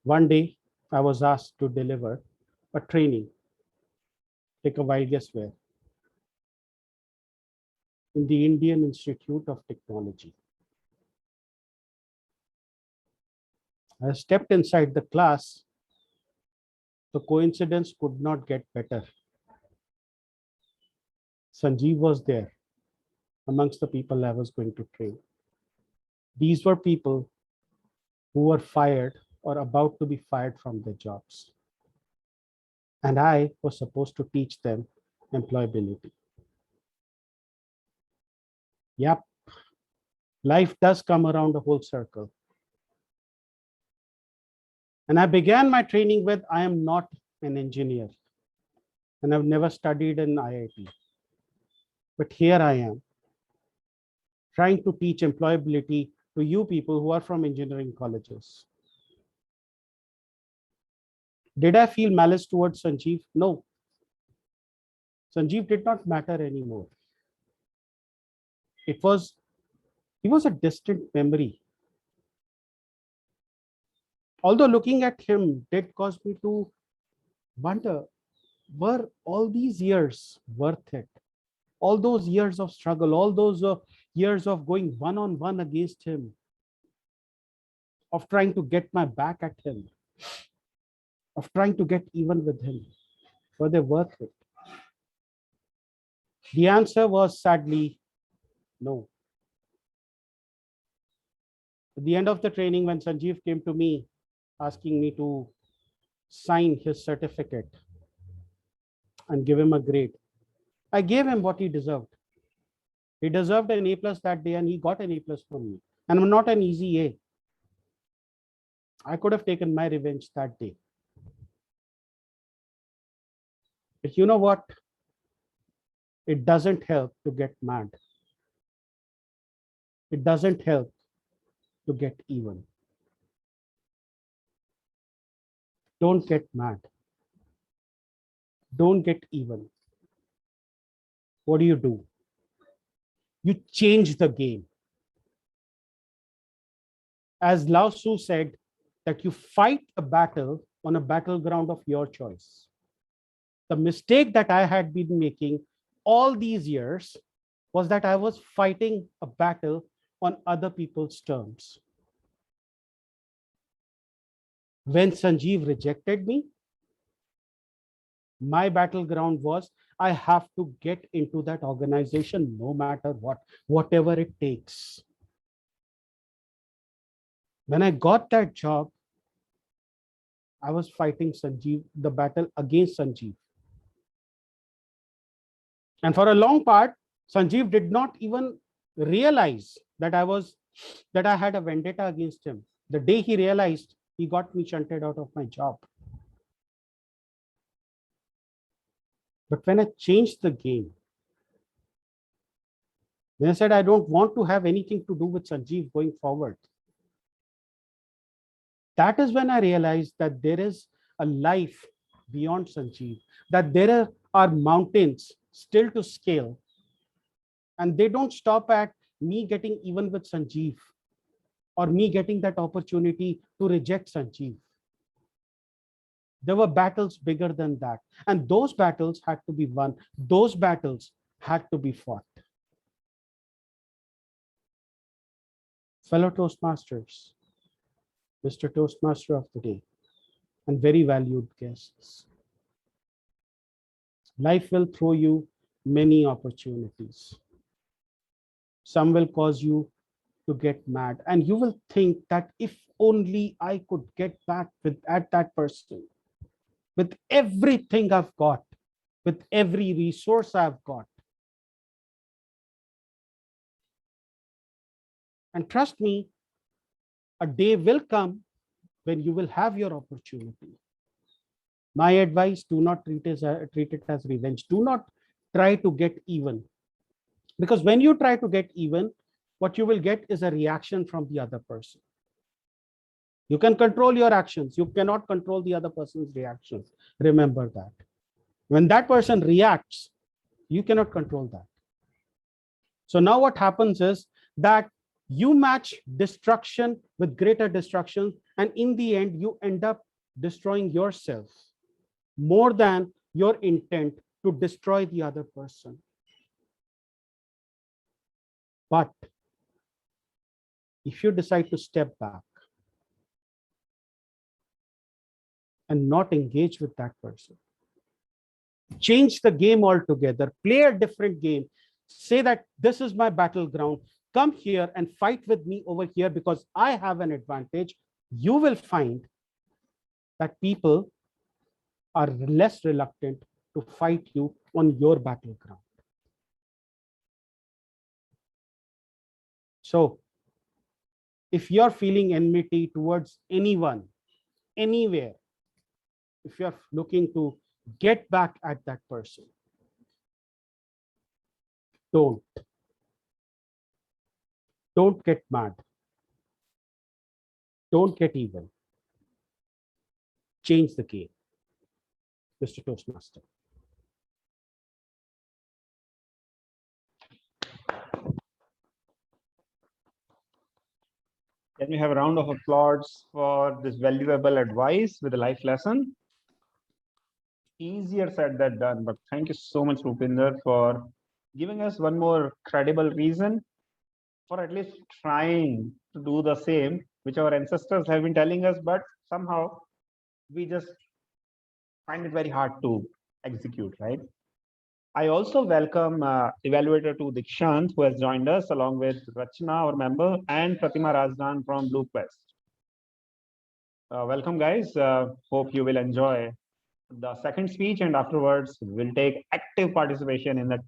S2: one day I was asked to deliver a training. Take a wild guess where? In the Indian Institute of Technology. I stepped inside the class. The coincidence could not get better. Sanjeev was there amongst the people I was going to train. These were people who were fired or about to be fired from their jobs. And I was supposed to teach them employability. Yep, life does come around a whole circle. And I began my training with, I am not an engineer and I've never studied in IIT. But here I am, trying to teach employability to you people who are from engineering colleges. Did I feel malice towards Sanjeev? No. Sanjeev did not matter anymore. He was a distant memory. Although looking at him did cause me to wonder, were all these years worth it? All those years of struggle, all those years of going one-on-one against him. of trying to get my back at him, of trying to get even with him? Were they worth it? The answer was sadly no. At the end of the training, when Sanjeev came to me asking me to sign his certificate and give him a grade, I gave him what he deserved. He deserved an A+ that day, and he got an A+ from me. And not an easy A. I could have taken my revenge that day. But you know what? It doesn't help to get mad. It doesn't help to get even. Don't get mad. Don't get even. What do? You change the game. As Lao Tzu said, that you fight a battle on a battleground of your choice. The mistake that I had been making all these years was that I was fighting a battle on other people's terms. When Sanjeev rejected me, my battleground was I have to get into that organization no matter what, whatever it takes. When I got that job, I was fighting Sanjeev, the battle against Sanjeev. And for a long part, Sanjeev did not even realize that I had a vendetta against him. The day he realized, he got me shunted out of my job. But when I changed the game, when I said I don't want to have anything to do with Sanjeev going forward, that is when I realized that there is a life beyond Sanjeev, that there are mountains still to scale, and they don't stop at me getting even with Sanjeev or me getting that opportunity to reject Sanjeev. There were battles bigger than that, and those battles had to be won. Those battles had to be fought. Fellow Toastmasters, Mr. Toastmaster of the day, and very valued guests, life will throw you many opportunities. Some will cause you to get mad, and you will think that if only I could get back at that person with everything I've got, with every resource I've got. And trust me, a day will come when you will have your opportunity. My advice, do not treat it as revenge. Do not try to get even. Because when you try to get even, what you will get is a reaction from the other person. You can control your actions. You cannot control the other person's reactions. Remember that. When that person reacts, you cannot control that. So now what happens is that you match destruction with greater destruction, and in the end, you end up destroying yourself more than your intent to destroy the other person. But if you decide to step back and not engage with that person, change the game altogether, play a different game, say that this is my battleground, come here and fight with me over here because I have an advantage, you will find that people are less reluctant to fight you on your battleground. So if you're feeling enmity towards anyone, anywhere, if you're looking to get back at that person, don't get mad. Don't get even. Change the game, Mr. Toastmaster.
S3: Can we have a round of applause for this valuable advice with a life lesson? Easier said than done, but thank you so much, Rupinder, for giving us one more credible reason for at least trying to do the same which our ancestors have been telling us, but somehow we just find it very hard to execute, right? I also welcome evaluator 2 Dikshant, who has joined us along with Rachna, our member, and Pratima Rajdan from Blue Quest. Welcome, guys. Hope you will enjoy the second speech, and afterwards we'll take active participation in the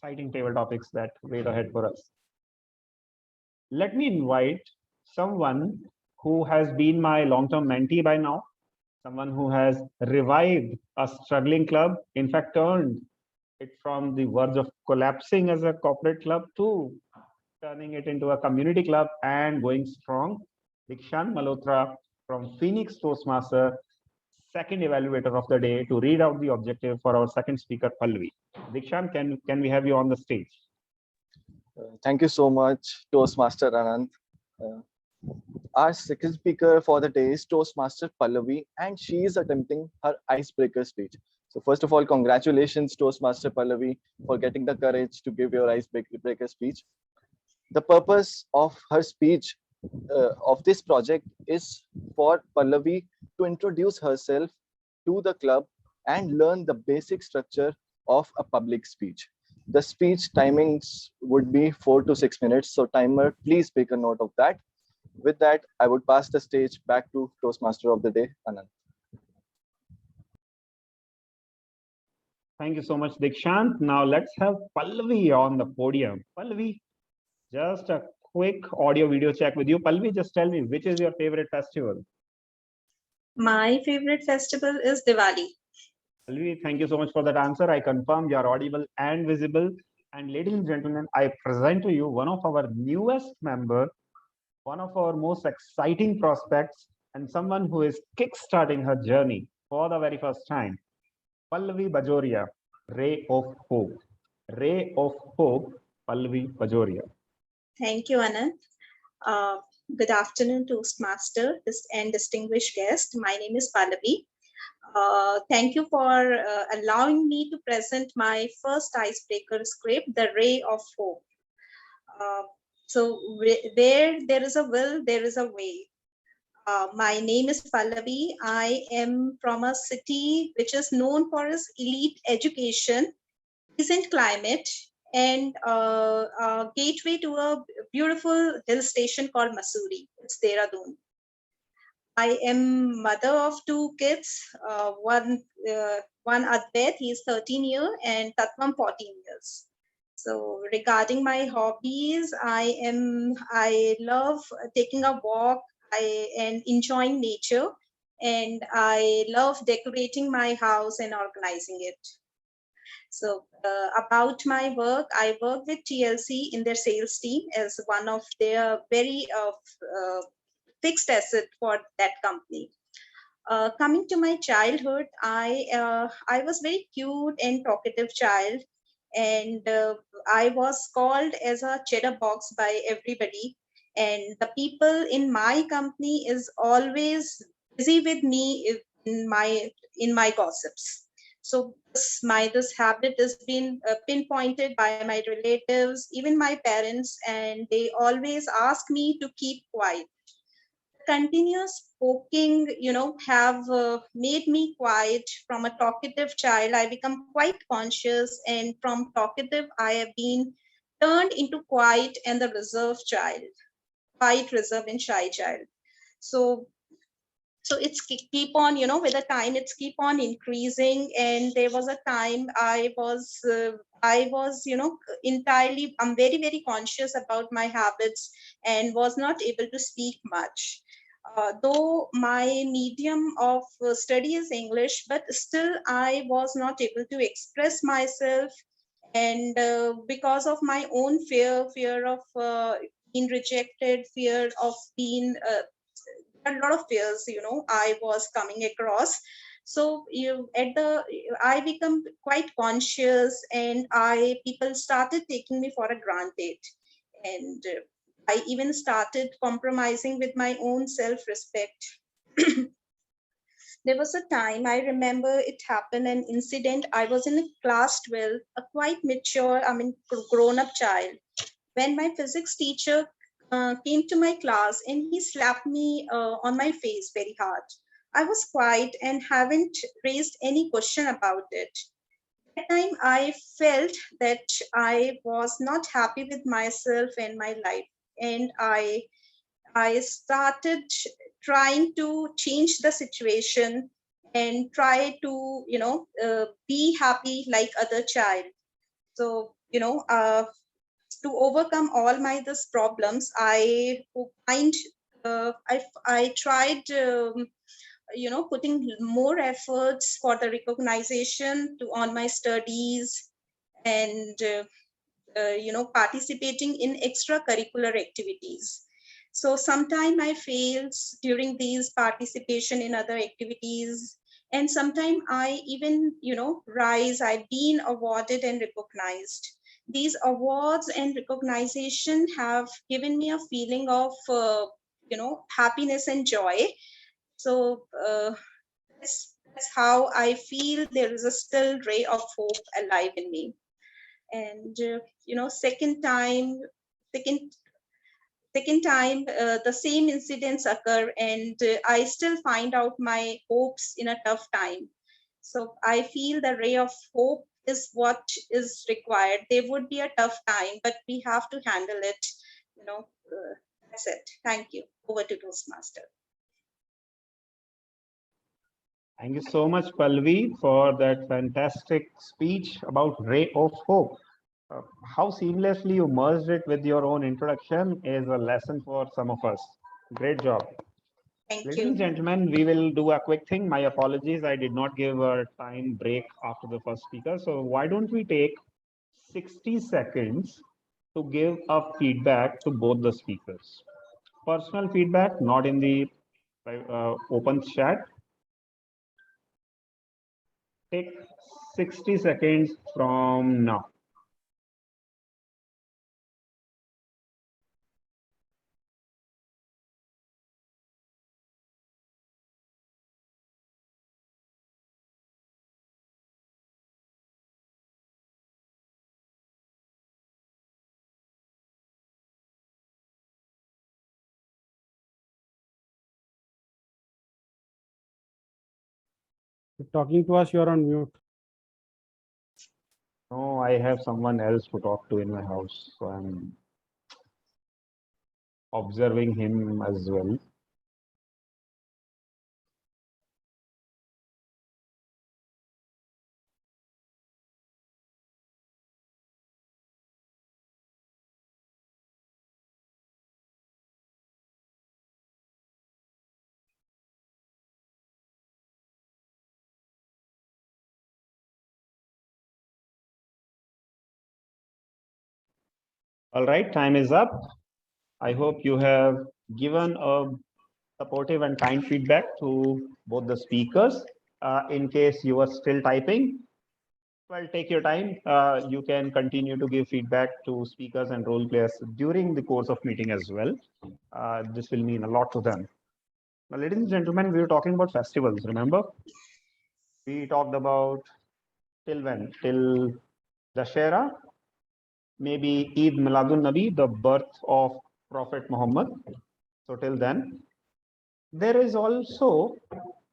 S3: exciting table topics that wait ahead for us. Let me invite someone who has been my long-term mentee by now, someone who has revived a struggling club, in fact, turned it from the verge of collapsing as a corporate club to turning it into a community club and going strong. Dikshant Malhotra from Phoenix Toastmaster, second evaluator of the day, to read out the objective for our second speaker, Pallavi. Dikshant, can we have you on the stage?
S7: Thank you so much, Toastmaster Anand. Our second speaker for the day is Toastmaster Pallavi, and she is attempting her icebreaker speech. So first of all, congratulations, Toastmaster Pallavi, for getting the courage to give your icebreaker speech. The purpose of her speech of this project is for Pallavi to introduce herself to the club and learn the basic structure of a public speech. The speech timings would be 4 to 6 minutes. So timer, please take a note of that. With that, I would pass the stage back to Toastmaster of the day, Anand.
S3: Thank you so much, Dikshant. Now let's have Pallavi on the podium. Pallavi, just a quick audio video check with you. Pallavi, just tell me, which is your favorite festival?
S8: My favorite festival is Diwali.
S3: Pallavi, thank you so much for that answer. I confirm you are audible and visible. And ladies and gentlemen, I present to you one of our newest member, one of our most exciting prospects, and someone who is kickstarting her journey for the very first time. Pallavi Bajoria, Ray of Hope. Ray of Hope, Pallavi Bajoria.
S8: Thank you, Anand. Good afternoon, Toastmaster and distinguished guest. My name is Pallavi. Thank you for allowing me to present my first icebreaker script, The Ray of Hope. So where there is a will, there is a way. My name is Pallavi. I am from a city which is known for its elite education, decent climate, and a gateway to a beautiful hill station called Mussoorie. It's Dehradun. I am mother of 2 kids. One Advait, he is 13 years, and Tatvam 14 years. So regarding my hobbies, I love taking a walk and enjoying nature, and I love decorating my house and organizing it. So about my work, I work with TLC in their sales team as one of their very fixed asset for that company. Coming to my childhood, I was very cute and talkative child, and I was called as a cheddar box by everybody. And the people in my company is always busy with me in my gossips. So this habit has been pinpointed by my relatives, even my parents, and they always ask me to keep quiet. Continuous poking, have made me quiet. From a talkative child, I become quite conscious, and from talkative, I have been turned into quiet and the reserved child, quiet, reserved, and shy child. So it's keep on, with the time, it's keep on increasing. And there was a time I was entirely, I'm very, very conscious about my habits and was not able to speak much. Though my medium of study is English, but still I was not able to express myself. And because of my own fear of being rejected, fear of being, a lot of fears, I was coming across. So I become quite conscious, and people started taking me for a granted. And I even started compromising with my own self-respect. There was a time, I remember it happened, an incident. I was in class 12, a quite mature, grown-up child, when my physics teacher came to my class and he slapped me on my face very hard. I was quiet and haven't raised any question about it. That time I felt that I was not happy with myself and my life, and I started trying to change the situation and try to be happy like other child. So to overcome all my this problems, I tried putting more efforts for the recognition to on my studies, and participating in extracurricular activities. So sometime I fails during these participation in other activities, and sometime I even rise. I've been awarded and recognized. These awards and recognition have given me a feeling of happiness and joy. So that's how I feel there is a still ray of hope alive in me. And second second time the same incidents occur, and I still find out my hopes in a tough time. So I feel the ray of hope is what is required. There would be a tough time, but we have to handle it. That's it. Thank you. Over to Toastmaster.
S3: Thank you so much, Palvi, for that fantastic speech about Ray of Hope. How seamlessly you merged it with your own introduction is a lesson for some of us. Great job.
S8: Thank
S3: Ladies and
S8: you.
S3: gentlemen, we will do a quick thing. My apologies, I did not give a time break after the first speaker. So why don't we take 60 seconds to give a feedback to both the speakers? Personal feedback, not in the open chat. Take 60 seconds from now.
S2: You're talking to us, you're on mute.
S3: No, I have someone else to talk to in my house, so I'm observing him as well. All right, time is up. I hope you have given a supportive and kind feedback to both the speakers. In case you are still typing, well, take your time. You can continue to give feedback to speakers and role players during the course of meeting as well. This will mean a lot to them. Now, ladies and gentlemen, we were talking about festivals, remember? We talked about till when? Till Dashera, maybe Eid Miladun Nabi, the birth of Prophet Muhammad. So till then, there is also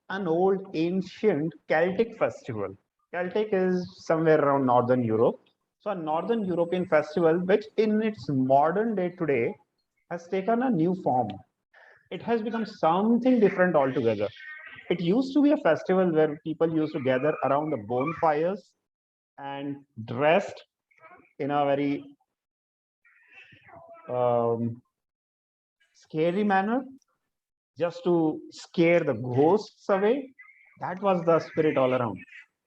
S3: an old ancient Celtic festival. Celtic is somewhere around Northern Europe. So a Northern European festival, which in its modern day today has taken a new form. It has become something different altogether. It used to be a festival where people used to gather around the bonfires and dressed in a very scary manner, just to scare the ghosts away. That was the spirit all around.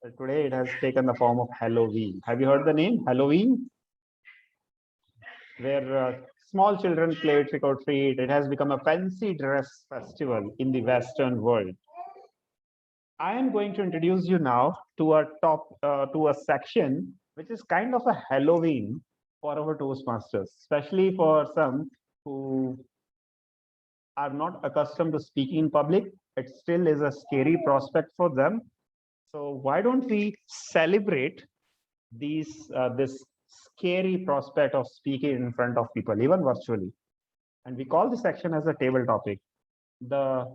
S3: But today it has taken the form of Halloween. Have you heard the name Halloween? Where small children play trick or treat. It has become a fancy dress festival in the Western world. I am going to introduce you now to a section which is kind of a Halloween for our Toastmasters, especially for some who are not accustomed to speaking in public. It still is a scary prospect for them. So why don't we celebrate this scary prospect of speaking in front of people, even virtually? And we call this section as a table topic. The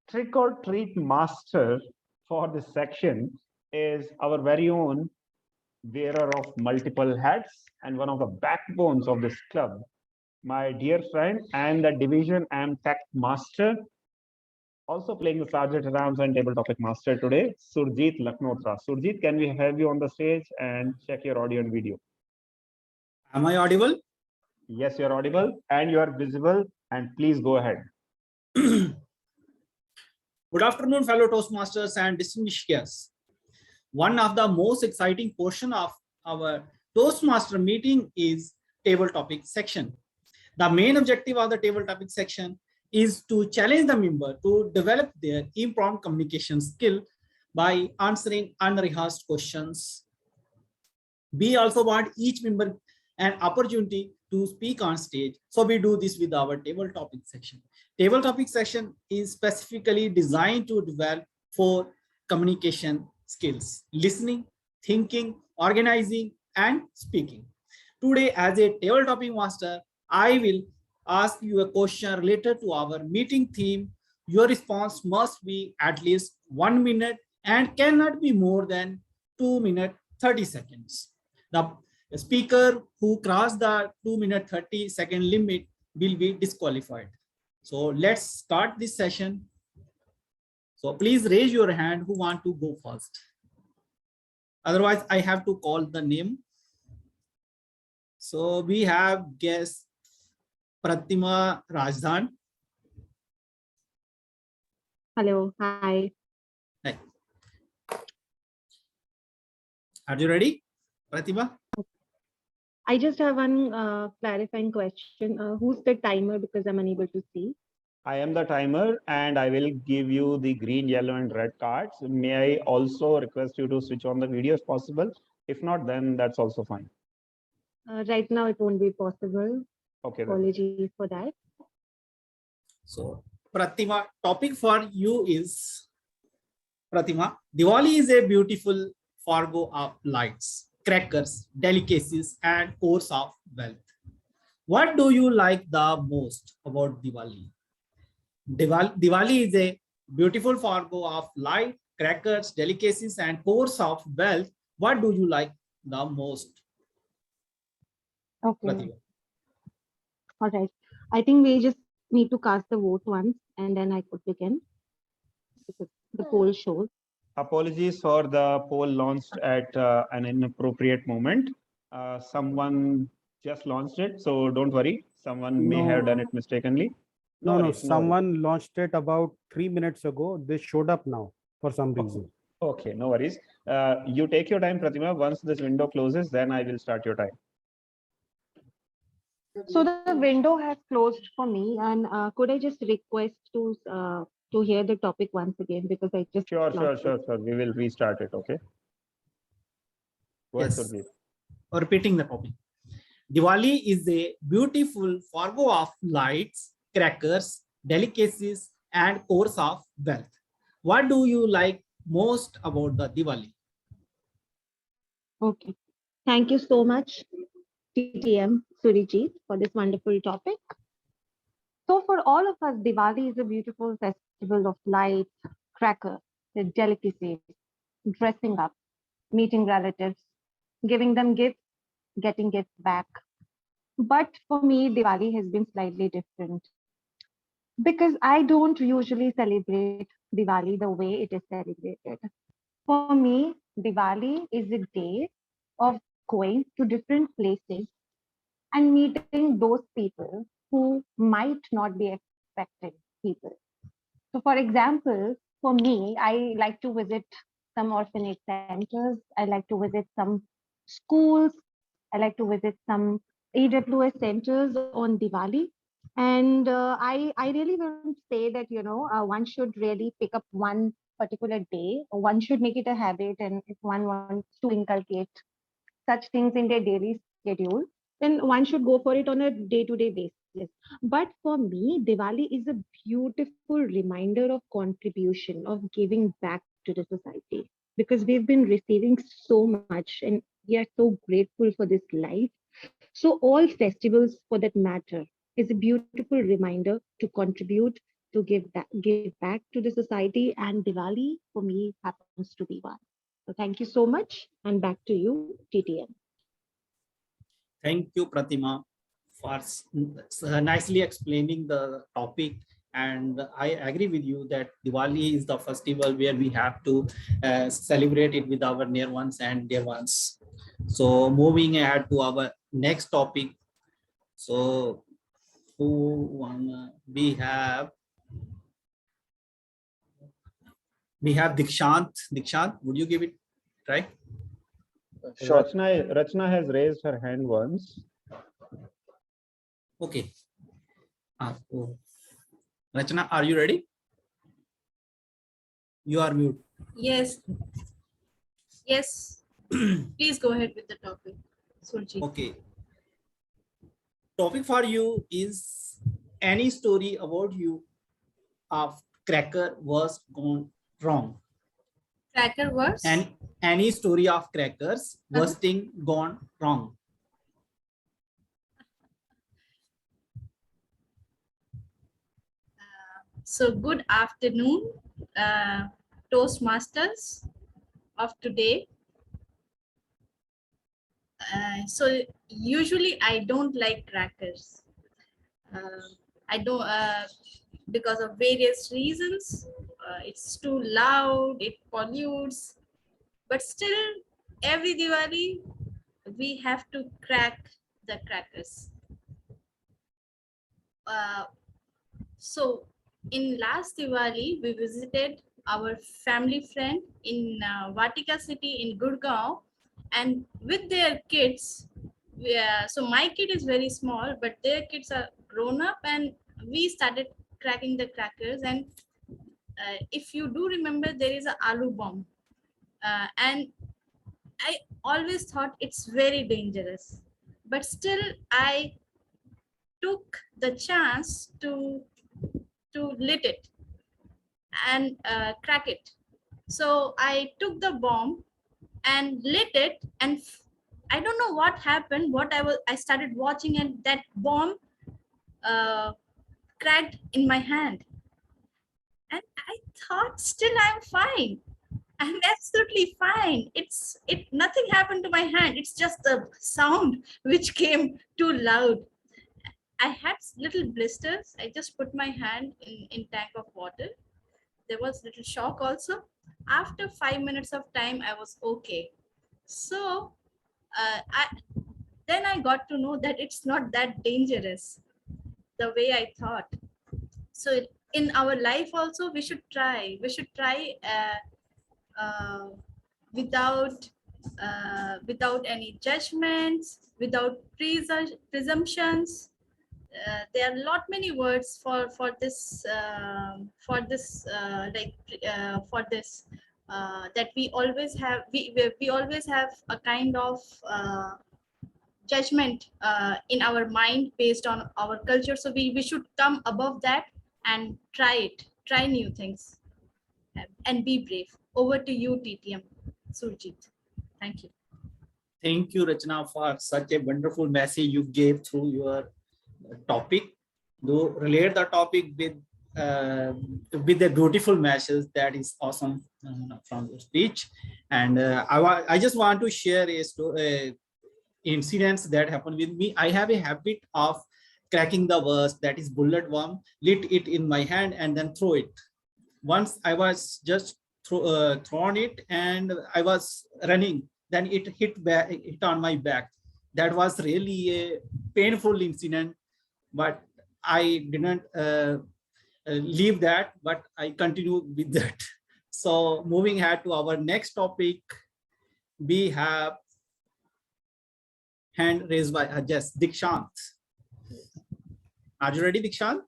S3: trick or treat master for this section is our very own wearer of multiple hats and one of the backbones of this club, my dear friend and the division AM Tech master, also playing the Sergeant at Arms and table topic master today, Surjit Laknotra. Surjit, can we have you on the stage and check your audio and video?
S1: Am I audible?
S3: Yes, you're audible and you are visible, and please go ahead.
S1: Good afternoon, fellow Toastmasters and distinguished guests. One of the most exciting portion of our Toastmaster meeting is table topic section. The main objective of the table topic section is to challenge the member to develop their impromptu communication skill by answering unrehearsed questions. We also want each member an opportunity to speak on stage. So we do this with our table topic section. Table topic section is specifically designed to develop 4 communication skills: listening, thinking, organizing, and speaking. Today, as a table topic master, I will ask you a question related to our meeting theme. Your response must be at least 1 minute and cannot be more than 2 minutes 30 seconds. The speaker who crossed the 2 minute 30 second limit will be disqualified. So let's start this session. So please raise your hand who want to go first. Otherwise, I have to call the name. So we have guest Pratima Rajdhan.
S9: Hello, hi.
S1: Hi. Are you ready, Pratima?
S9: I just have one clarifying question. Who's the timer, because I'm unable to see?
S3: I am the timer and I will give you the green, yellow, and red cards. May I also request you to switch on the video if possible? If not, then that's also fine.
S9: Right now, it won't be possible.
S3: Okay. Then.
S9: Apologies for that.
S1: So Pratima, topic for you is, Pratima, Diwali is a beautiful fargo of lights, crackers, delicacies, and cores of wealth. What do you like the most about Diwali? Diwali is a beautiful fargo of light, crackers, delicacies, and cores of wealth. What do you like the most?
S9: Okay.
S1: Pratima?
S9: All right. I think we just need to cast the vote once and then I could begin. The poll shows.
S3: Apologies for the poll launched at an inappropriate moment. Someone just launched it, so don't worry. Someone may have done it mistakenly.
S2: No,
S3: worries,
S2: someone launched it about 3 minutes ago. They showed up now for some reason.
S3: Okay, no worries. You take your time, Pratima. Once this window closes, then I will start your time.
S9: So the window has closed for me, and could I just request to hear the topic once again, because I just
S3: Sure.
S9: lost it.
S3: We will restart it. Okay. Go ahead,
S1: Yes.
S3: Surjit.
S1: Repeating the topic. Diwali is a beautiful fargo of lights, crackers, delicacies, and cores of wealth. What do you like most about the Diwali?
S9: Okay. Thank you so much, TTM Surijit, for this wonderful topic. So for all of us, Diwali is a beautiful festival of lights, crackers, the delicacies, dressing up, meeting relatives, giving them gifts, getting gifts back. But for me, Diwali has been slightly different because I don't usually celebrate Diwali the way it is celebrated. For me, Diwali is a day of going to different places and meeting those people who might not be expected people. So for example, for me, I like to visit some orphanage centers. I like to visit some schools. I like to visit some AWS centers on Diwali. And I really want to say that, one should really pick up one particular day. One should make it a habit. And if one wants to inculcate such things in their daily schedule, then one should go for it on a day-to-day basis. But for me, Diwali is a beautiful reminder of contribution, of giving back to the society, because we've been receiving so much and we are so grateful for this life. So all festivals for that matter is a beautiful reminder to contribute, to give back to the society, and Diwali for me happens to be one. So thank you so much, and back to you, TTM.
S1: Thank you, Pratima, for nicely explaining the topic. And I agree with you that Diwali is the festival where we have to celebrate it with our near ones and dear ones. So moving ahead to our next topic. So we have Dikshant. Dikshant, would you give it try?
S7: Sure.
S3: Rachna has raised her hand once.
S1: Okay. Rachna, are you ready? You are mute.
S10: Yes. Yes. Please go ahead with the topic, Surjit.
S1: Okay. Topic for you is any story about you of cracker was gone wrong.
S10: Cracker was?
S1: And any story of crackers was thing gone wrong.
S10: So good afternoon, Toastmasters of today. So usually I don't like crackers. I don't, because of various reasons. It's too loud, it pollutes, but still every Diwali we have to crack the crackers. So in last Diwali, we visited our family friend in Vatika city in Gurgaon, and with their kids, so my kid is very small, but their kids are grown up, and we started cracking the crackers. And if you do remember, there is a aloo bomb, and I always thought it's very dangerous, but still I took the chance to lit it and crack it. So I took the bomb and lit it, and I don't know what happened. I started watching, and that bomb cracked in my hand, and I thought still I'm fine. I'm absolutely fine. Nothing happened to my hand. It's just the sound which came too loud. I had little blisters. I just put my hand in tank of water. There was little shock also. After 5 minutes of time, I was okay. So then I got to know that it's not that dangerous the way I thought. So in our life also, we should try. We should try without any judgments, without presumptions. There are lot many words for this that we always have. We always have a kind of judgment in our mind based on our culture. So we should come above that and try new things, and be brave. Over to you, TTM Surjit. Thank you.
S1: Thank you, Rachna, for such a wonderful message you gave through your topic. Do relate the topic with a beautiful message. That is awesome from your speech. And I just want to share a incidents that happened with me. I have a habit of cracking the worst, that is bullet worm, lit it in my hand and then throw it. Once I was just thrown it and I was running, then it hit on my back. That was really a painful incident, but I didn't leave that, but I continue with that. So moving ahead to our next topic, we have hand raised by just Dikshant. Are you ready, Dikshant?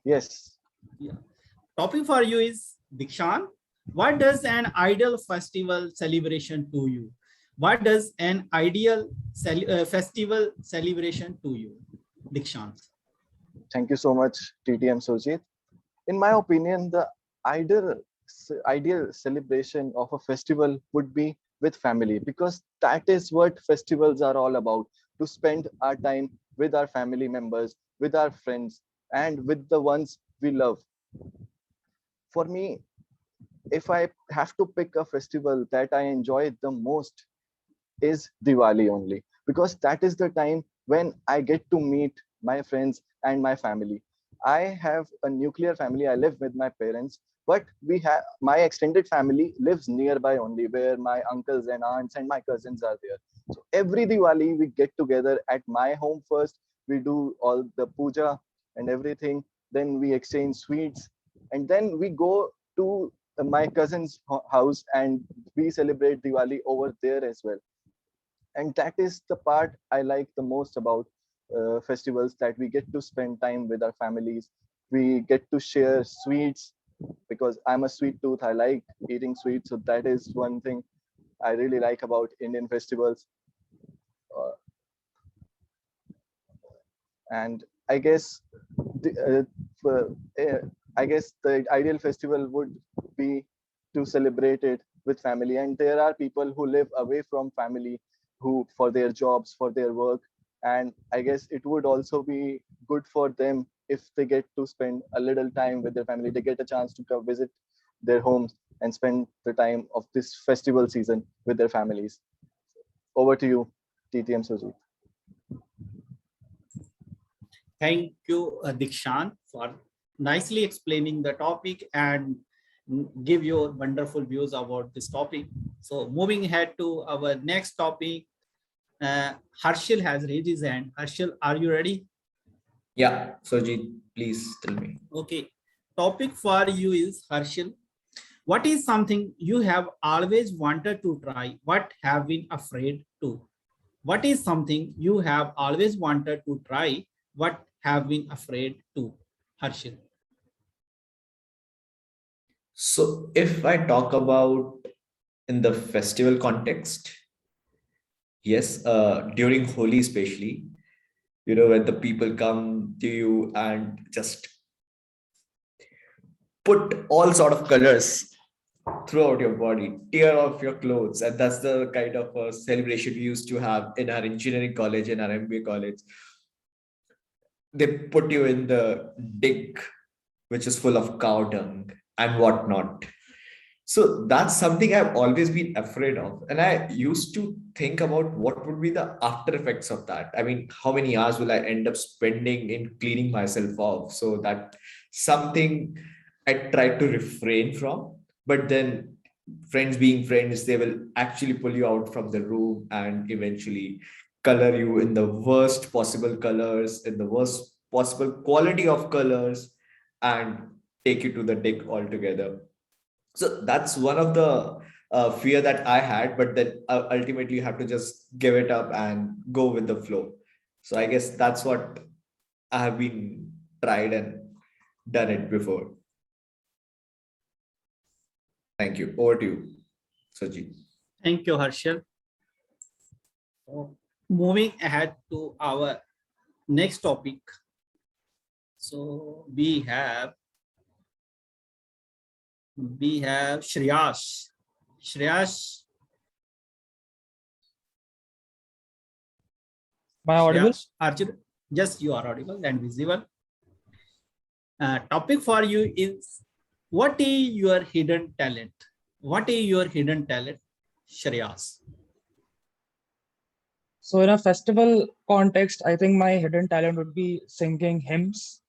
S7: Yes.
S1: Yeah. Topic for you is, Dikshant, what does an ideal festival celebration to you? What does an ideal festival celebration to you, Dikshant?
S7: Thank you so much, TTM Surjit. In my opinion, the ideal celebration of a festival would be with family, because that is what festivals are all about, to spend our time with our family members, with our friends and with the ones we love. For me, if I have to pick a festival that I enjoy the most, is Diwali only, because that is the time when I get to meet my friends and my family. I have a nuclear family. I live with my parents, but we have my extended family lives nearby only, where my uncles and aunts and my cousins are there. So every Diwali we get together at my home first. We do all the puja and everything. Then we exchange sweets, and then we go to my cousin's house and we celebrate Diwali over there as well. And that is the part I like the most about festivals, that we get to spend time with our families. We get to share sweets, because I'm a sweet tooth. I like eating sweets. So that is one thing I really like about Indian festivals. Uh, and I guess for, I guess the ideal festival would be to celebrate it with family. And there are people who live away from family, who for their jobs, for their work, and I guess it would also be good for them if they get to spend a little time with their family. They get a chance to come visit their homes and spend the time of this festival season with their families. Over to you, TTM Sujit.
S1: Thank you, Dikshan, for nicely explaining the topic and give your wonderful views about this topic. So moving ahead to our next topic, Harshil has raised his hand. Harshil, are you ready?
S5: Yeah, Sojit, please tell me.
S1: Okay. Topic for you is, Harshil, what is something you have always wanted to try but have been afraid to? What is something you have always wanted to try but have been afraid to? Harshil.
S5: So if I talk about in the festival context, yes, during Holi especially, when the people come to you and just put all sort of colors throughout your body, tear off your clothes. And that's the kind of celebration we used to have in our engineering college and our MBA college. They put you in the dig, which is full of cow dung and whatnot. So that's something I've always been afraid of. And I used to think about what would be the after effects of that. I mean, how many hours will I end up spending in cleaning myself off? So that something I try to refrain from. But then friends being friends, they will actually pull you out from the room and eventually color you in the worst possible colors, in the worst possible quality of colors, and take you to the dig altogether. So that's one of the fear that I had, but then ultimately you have to just give it up and go with the flow. So I guess that's what I have been tried and done it before. Thank you. Over to you, Sajid.
S1: Thank you, Harshal. So, moving ahead to our next topic. So we have Shreyash. Shreyash.
S11: Am I audible?
S1: Shreyash, Arjun, yes, you are audible and visible. Topic for you is, what is your hidden talent? What is your hidden talent, Shreyash?
S11: So in a festival context, I think my hidden talent would be singing hymns,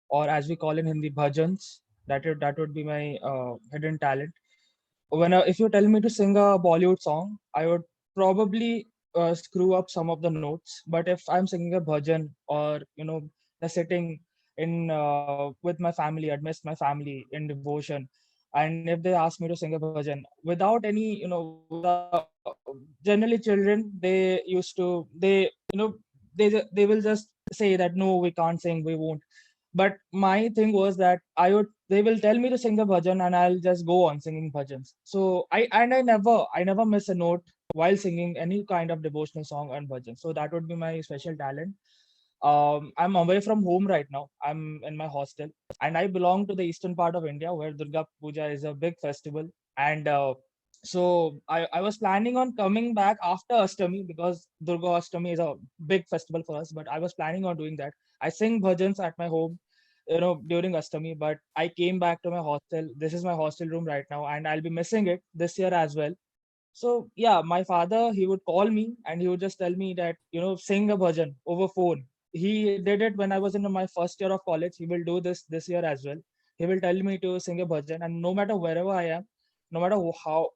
S11: or as we call in Hindi, bhajans. That would be my hidden talent. If you tell me to sing a Bollywood song, I would probably screw up some of the notes. But if I'm singing a bhajan, or the sitting in with my family, amidst my family in devotion, and if they ask me to sing a bhajan without any, generally children, they used to, they will just say that no, we can't sing, we won't. But my thing was that they will tell me to sing the bhajan and I'll just go on singing bhajans. So I never miss a note while singing any kind of devotional song and bhajan. So that would be my special talent. I'm away from home right now. I'm in my hostel, and I belong to the eastern part of India, where Durga Puja is a big festival. And So I was planning on coming back after Ashtami because Durga Ashtami is a big festival for us. But I was planning on doing that. I sing bhajans at my home, during Ashtami. But I came back to my hostel. This is my hostel room right now, and I'll be missing it this year as well. So yeah, my father, he would call me and he would just tell me that, sing a bhajan over phone. He did it when I was in my first year of college. He will do this year as well. He will tell me to sing a bhajan, and no matter wherever I am, no matter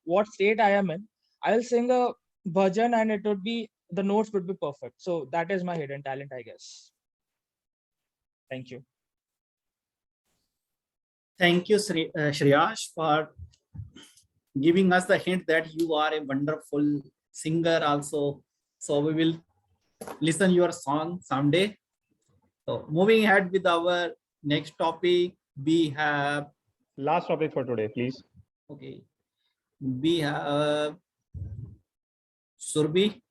S11: what state I am in, I'll sing a bhajan and it would be, the notes would be perfect. So that is my hidden talent, I guess. Thank you.
S1: Thank you, Shreyash, for giving us the hint that you are a wonderful singer also. So we will listen your song someday. So moving ahead with our next topic, we have
S3: Last topic for today, please.
S1: okay. We have Surbhi.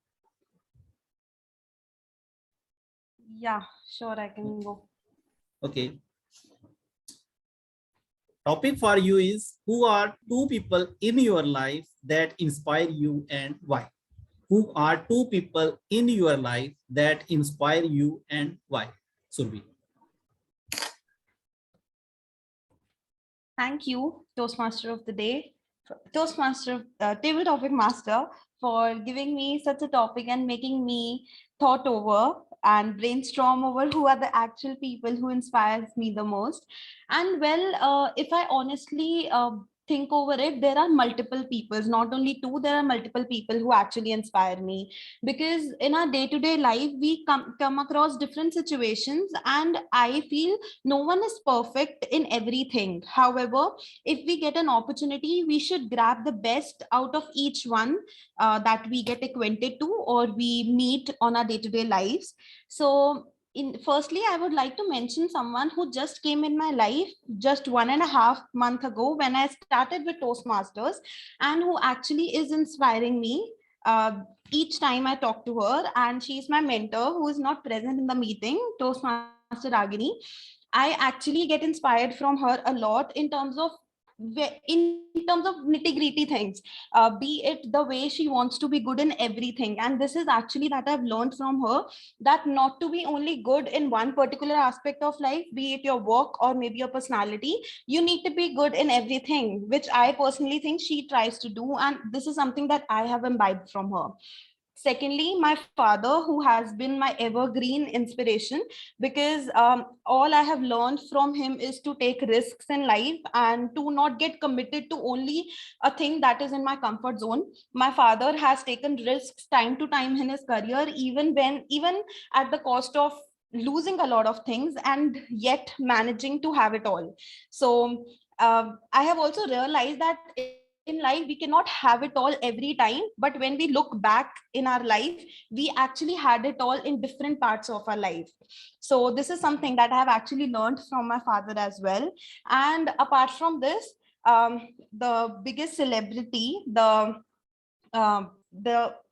S4: Yeah, sure, I can go.
S1: Okay. Topic for you is, who are two people in your life that inspire you and why? Who are two people in your life that inspire you and why? Surbhi.
S4: Thank you, Toastmaster of the Day, Toastmaster, Table Topic Master, for giving me such a topic and making me thought over and brainstorm over who are the actual people who inspires me the most. And well, if I honestly think over it, there are multiple people, not only two, there are multiple people who actually inspire me, because in our day-to-day life, we come across different situations, and I feel no one is perfect in everything. However, if we get an opportunity, we should grab the best out of each one that we get acquainted to or we meet on our day-to-day lives. So firstly, I would like to mention someone who just came in my life just 1.5 months ago when I started with Toastmasters, and who actually is inspiring me each time I talk to her. And she's my mentor who is not present in the meeting, Toastmaster Ragini. I actually get inspired from her a lot in terms of nitty gritty things, be it the way she wants to be good in everything. And this is actually that I've learned from her, that not to be only good in one particular aspect of life, be it your work or maybe your personality. You need to be good in everything, which I personally think she tries to do. And this is something that I have imbibed from her. Secondly, my father, who has been my evergreen inspiration, because all I have learned from him is to take risks in life and to not get committed to only a thing that is in my comfort zone. My father has taken risks time to time in his career, even at the cost of losing a lot of things and yet managing to have it all. So I have also realized that in life we cannot have it all every time, but when we look back in our life, we actually had it all in different parts of our life. So this is something that I have actually learned from my father as well. And apart from this, the biggest celebrity, the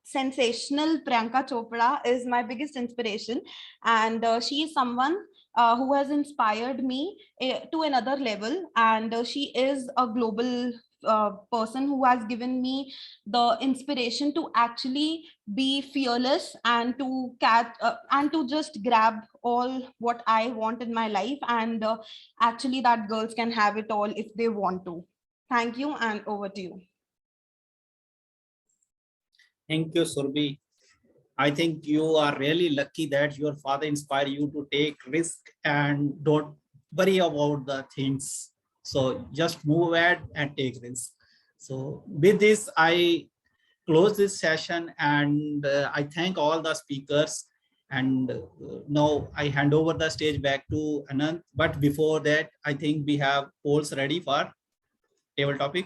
S4: sensational Priyanka Chopra is my biggest inspiration, and she is someone who has inspired me to another level, and she is a global person who has given me the inspiration to actually be fearless and to catch and to just grab all what I want in my life, and actually that girls can have it all if they want to. Thank you, and over to you.
S1: Thank you, Surbhi. I think you are really lucky that your father inspired you to take risk and don't worry about the things. So just move ahead and take risk. So with this, I close this session, and I thank all the speakers. And now I hand over the stage back to Anand. But before that, I think we have polls ready for table topic.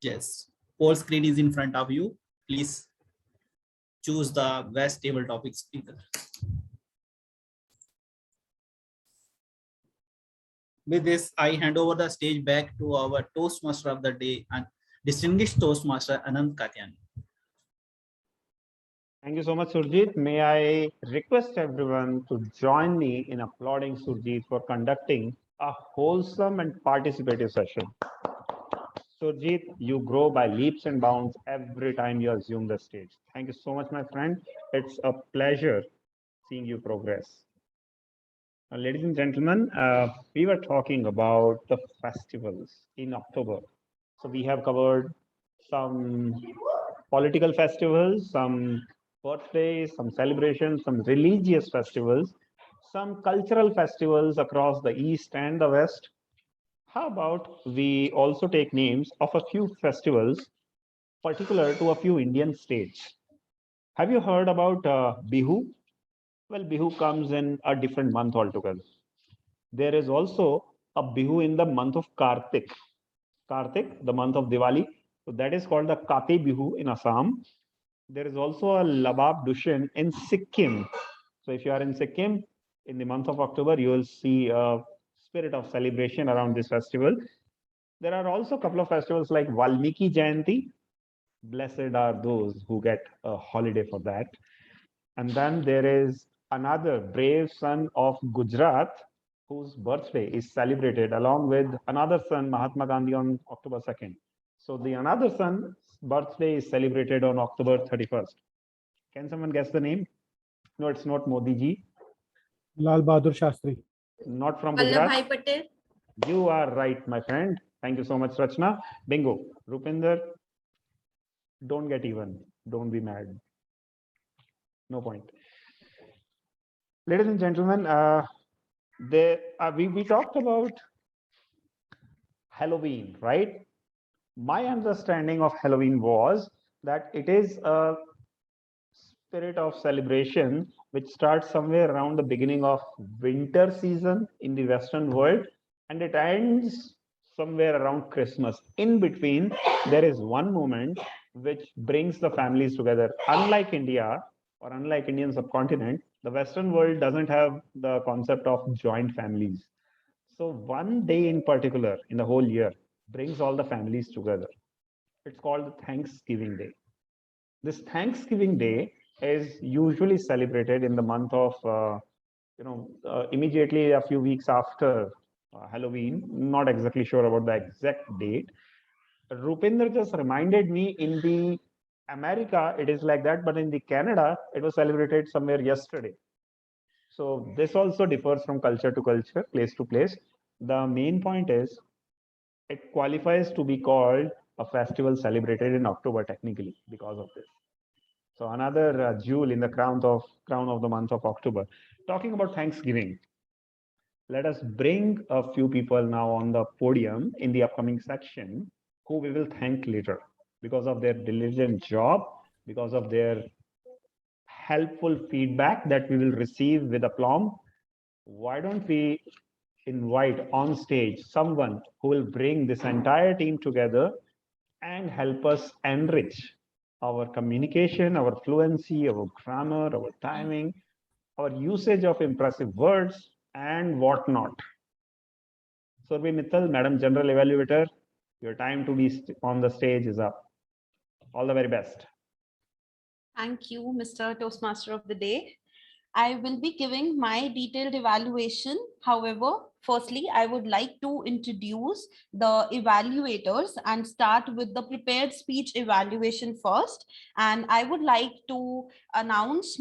S1: Yes, poll screen is in front of you. Please choose the best table topic speaker. With this, I hand over the stage back to our Toastmaster of the day and distinguished Toastmaster Anand Katyani.
S3: Thank you so much, Surjit. May I request everyone to join me in applauding Surjit for conducting a wholesome and participative session. Surjit, you grow by leaps and bounds every time you assume the stage. Thank you so much, my friend. It's a pleasure seeing you progress. Ladies and gentlemen, we were talking about the festivals in October. So we have covered some political festivals, some birthdays, some celebrations, some religious festivals, some cultural festivals across the East and the West. How about we also take names of a few festivals particular to a few Indian states? Have you heard about Bihu? Well, Bihu comes in a different month altogether. There is also a Bihu in the month of Kartik. Kartik, the month of Diwali. So that is called the Kati Bihu in Assam. There is also a Labab Dushin in Sikkim. So if you are in Sikkim in the month of October, you will see a spirit of celebration around this festival. There are also a couple of festivals like Valmiki Jayanti. Blessed are those who get a holiday for that. And then there is another brave son of Gujarat whose birthday is celebrated along with another son, Mahatma Gandhi, on October 2nd. So the another son's birthday is celebrated on October 31st. Can someone guess the name? No, it's not Modi ji.
S2: Lal Bahadur Shastri.
S3: Not from Gujarat.
S10: Vallabhbhai Patel.
S3: You are right, my friend. Thank you so much, Rachna. Bingo. Rupinder, don't get even. Don't be mad. No point. Ladies and gentlemen, we talked about Halloween, right? My understanding of Halloween was that it is a spirit of celebration which starts somewhere around the beginning of winter season in the Western world, and it ends somewhere around Christmas. In between, there is one moment which brings the families together. Unlike India or unlike Indian subcontinent, the Western world doesn't have the concept of joint families. So one day in particular in the whole year brings all the families together. It's called Thanksgiving Day. This Thanksgiving Day is usually celebrated in the month of, immediately a few weeks after Halloween. Not exactly sure about the exact date. Rupinder just reminded me in the America, it is like that, but in the Canada, it was celebrated somewhere yesterday. So this also differs from culture to culture, place to place. The main point is it qualifies to be called a festival celebrated in October technically because of this. So another jewel in the crown of the month of October. Talking about Thanksgiving, let us bring a few people now on the podium in the upcoming section who we will thank later because of their diligent job, because of their helpful feedback that we will receive with aplomb. Why don't we invite on stage someone who will bring this entire team together and help us enrich our communication, our fluency, our grammar, our timing, our usage of impressive words, and whatnot. Surabhi Mittal, Madam General Evaluator, your time to be on the stage is up. All the very best.
S4: Thank you, Mr. Toastmaster of the Day. I will be giving my detailed evaluation. However, firstly, I would like to introduce the evaluators and start with the prepared speech evaluation first. And I would like to introduce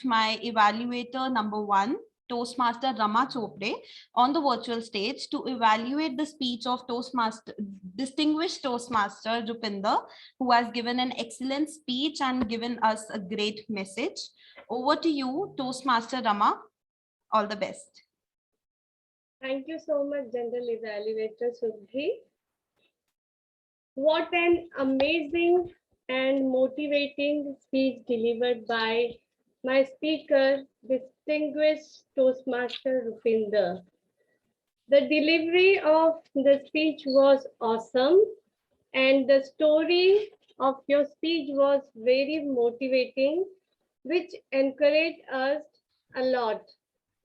S4: my evaluator number 1, Toastmaster Rama Chopde, on the virtual stage to evaluate the speech of distinguished Toastmaster Rupinder, who has given an excellent speech and given us a great message. Over to you, Toastmaster Rama. All the best.
S6: Thank you so much, General Evaluator Subhi. What an amazing and motivating speech delivered by my speaker, distinguished Toastmaster Rupinder. The delivery of the speech was awesome, and the story of your speech was very motivating, which encouraged us a lot.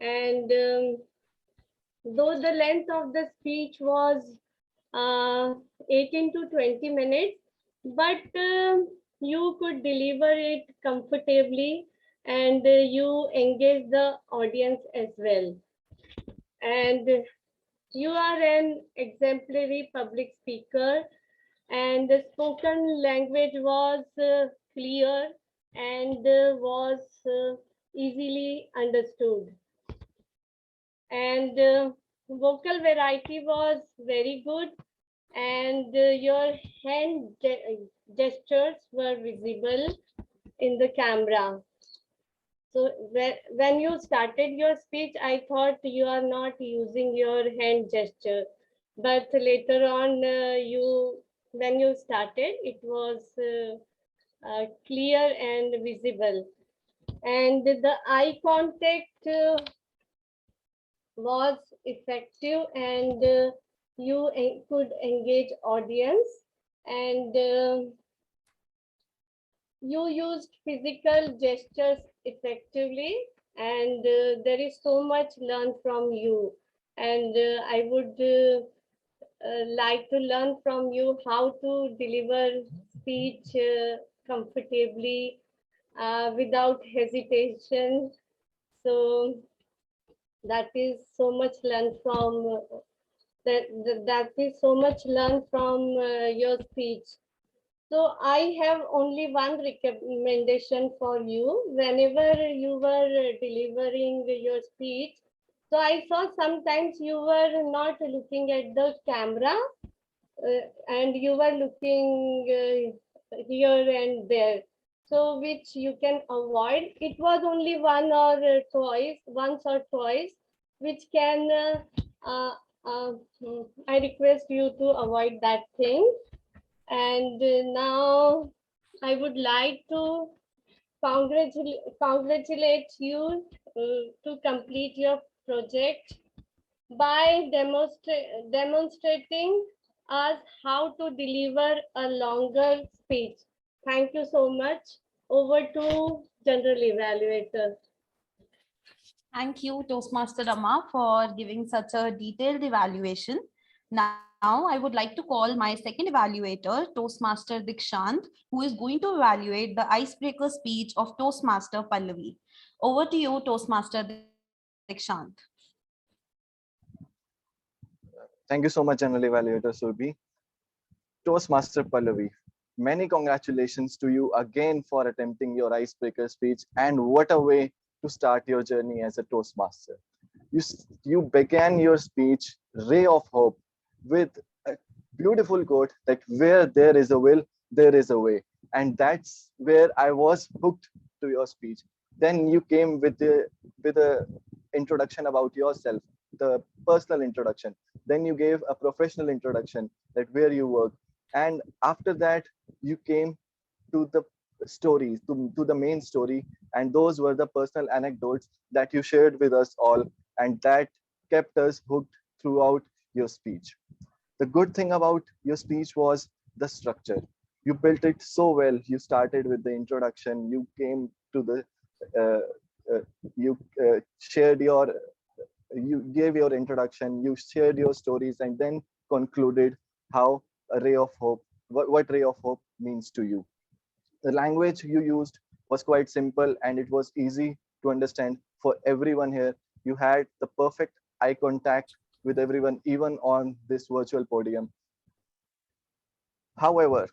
S6: And though the length of the speech was 18 to 20 minutes, but you could deliver it comfortably and you engage the audience as well. And You are an exemplary public speaker, and the spoken language was clear and was easily understood. And vocal variety was very good, and your gestures were visible in the camera. So when you started your speech, I thought you are not using your hand gesture, but later on, when you started, it was clear and visible, and the eye contact was effective, and you could engage audience, and you used physical gestures effectively, and there is so much learned from you, and I would like to learn from you how to deliver speech comfortably without hesitation. So that is so much learned from that is so much learned from your speech. So I have only one recommendation for you. Whenever you were delivering your speech, so I saw sometimes you were not looking at the camera, and you were looking here and there. So which you can avoid. It was only once or twice, which can I request you to avoid that thing. And now I would like to congratulate you to complete your project by demonstrating us how to deliver a longer speech. Thank you so much. Over to General Evaluator.
S4: Thank you, Toastmaster Rama, for giving such a detailed evaluation. Now, I would like to call my second evaluator, Toastmaster Dikshant, who is going to evaluate the icebreaker speech of Toastmaster Pallavi. Over to you, Toastmaster Dikshant.
S7: Thank you so much, General Evaluator Surbi. Toastmaster Pallavi, many congratulations to you again for attempting your icebreaker speech, and what a way to start your journey as a Toastmaster. You began your speech, Ray of Hope, with a beautiful quote that where there is a will, there is a way. And that's where I was hooked to your speech. Then you came with a introduction about yourself, the personal introduction. Then you gave a professional introduction, that where you work. And after that, you came to the stories, to the main story. And those were the personal anecdotes that you shared with us all. And that kept us hooked throughout your speech. The good thing about your speech was the structure. You built it so well. You started with the introduction. You came to the, you shared your, you gave your introduction, you shared your stories, and then concluded how a ray of hope, what ray of hope means to you. The language you used was quite simple, and it was easy to understand for everyone here. You had the perfect eye contact with everyone, even on this virtual podium. However,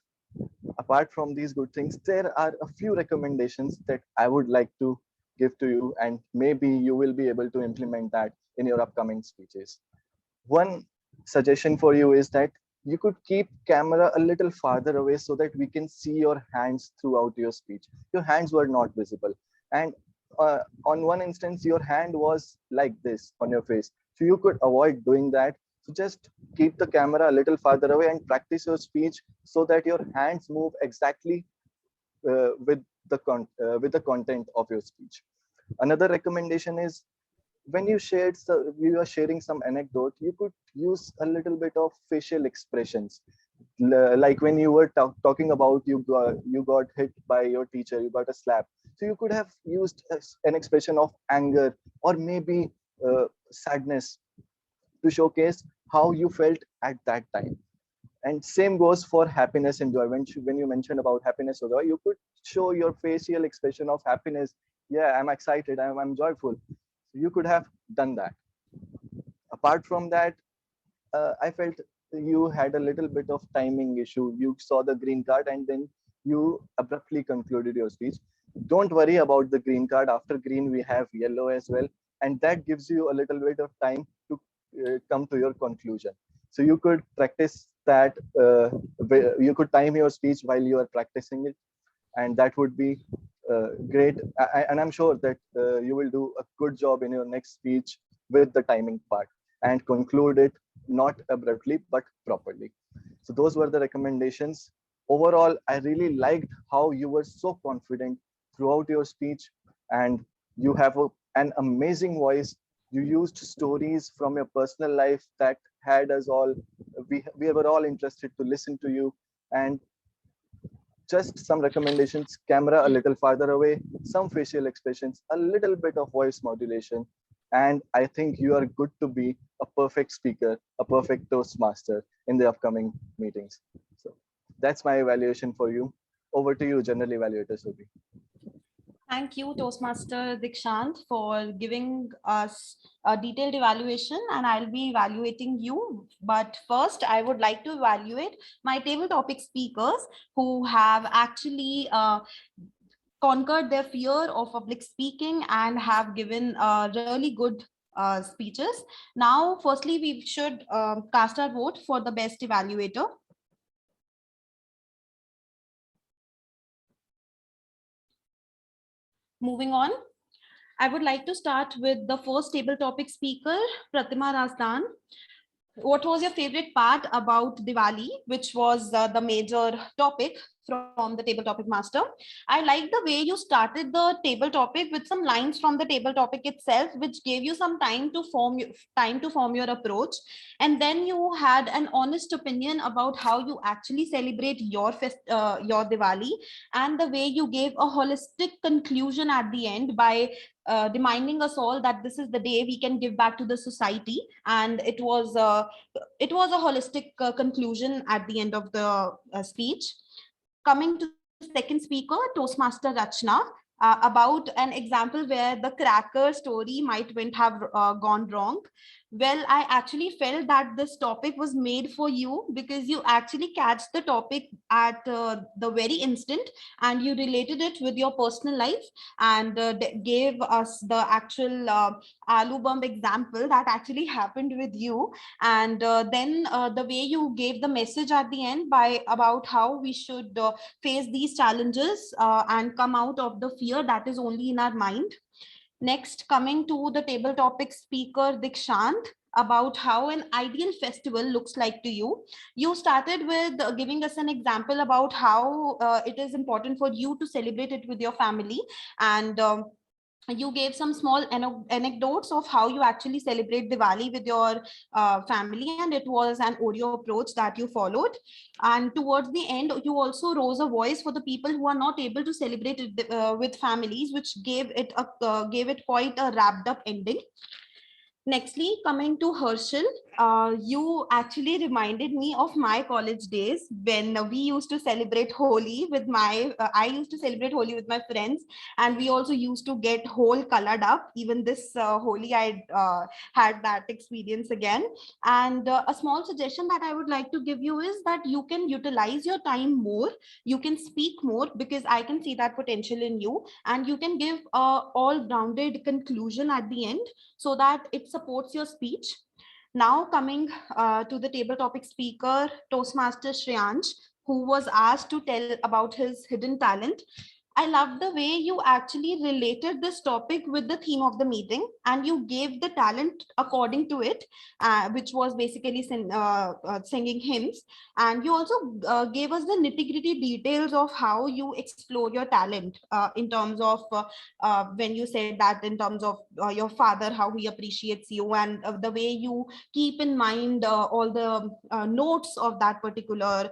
S7: apart from these good things, there are a few recommendations that I would like to give to you, and maybe you will be able to implement that in your upcoming speeches. One suggestion for you is that you could keep camera a little farther away so that we can see your hands throughout your speech. Your hands were not visible. And on one instance, your hand was like this on your face. So you could avoid doing that. So just keep the camera a little farther away and practice your speech so that your hands move exactly with the content of your speech. Another recommendation is, when you are sharing some anecdote, you could use a little bit of facial expressions. Like when you were talking about you got hit by your teacher, you got a slap. So you could have used an expression of anger, or maybe sadness, to showcase how you felt at that time. And same goes for happiness and joy. When you mentioned about happiness or joy, you could show your facial expression of happiness. Yeah, I'm excited, I'm joyful. So you could have done that. Apart from that, I felt you had a little bit of timing issue. You saw the green card and then you abruptly concluded your speech. Don't worry about the green card. After green, we have yellow as well. And that gives you a little bit of time to come to your conclusion. So you could practice that. You could time your speech while you are practicing it. And that would be great. And I'm sure that you will do a good job in your next speech with the timing part and conclude it not abruptly, but properly. So those were the recommendations. Overall, I really liked how you were so confident throughout your speech, and you have an amazing voice. You used stories from your personal life that had us all, we were all interested to listen to you. And just some recommendations: camera a little farther away, some facial expressions, a little bit of voice modulation. And I think you are good to be a perfect speaker, a perfect Toastmaster in the upcoming meetings. So that's my evaluation for you. Over to you, General Evaluator Subi.
S4: Thank you, Toastmaster Dikshant, for giving us a detailed evaluation, and I'll be evaluating you. But first, I would like to evaluate my table topic speakers who have actually conquered their fear of public speaking and have given really good speeches. Now, firstly, we should cast our vote for the best evaluator. Moving on, I would like to start with the first table topic speaker, Pratima Razdan. What was your favorite part about Diwali, which was the major topic from the table topic master? I like the way you started the table topic with some lines from the table topic itself, which gave you some time to form your approach. And then you had an honest opinion about how you actually celebrate your Diwali, and the way you gave a holistic conclusion at the end by reminding us all that this is the day we can give back to the society. And it was a holistic conclusion at the end of the speech. Coming to second speaker, Toastmaster Rachna, about an example where the cracker story might have gone wrong. Well, I actually felt that this topic was made for you, because you actually catch the topic at the very instant, and you related it with your personal life, and gave us the actual aloo bomb example that actually happened with you. And then the way you gave the message at the end about how we should face these challenges and come out of the fear that is only in our mind. Next, coming to the table topic speaker, Dikshant, about how an ideal festival looks like to you. You started with giving us an example about how it is important for you to celebrate it with your family. And you gave some small anecdotes of how you actually celebrate Diwali with your family, and it was an Oreo approach that you followed. And towards the end, you also rose a voice for the people who are not able to celebrate it with families, which gave it quite a wrapped up ending. Nextly, coming to Herschel, you actually reminded me of my college days when we used to celebrate Holi with I used to celebrate Holi with my friends, and we also used to get whole colored up. Even this Holi, I had that experience again. And a small suggestion that I would like to give you is that you can utilize your time more, you can speak more, because I can see that potential in you, and you can give a all-rounded conclusion at the end so that it supports your speech. Now coming to the table topic speaker, Toastmaster Shreyansh, who was asked to tell about his hidden talent. I love the way you actually related this topic with the theme of the meeting, and you gave the talent according to it, which was basically singing hymns. And you also gave us the nitty-gritty details of how you explore your talent in terms of when you said that in terms of your father, how he appreciates you, and the way you keep in mind all the notes of that particular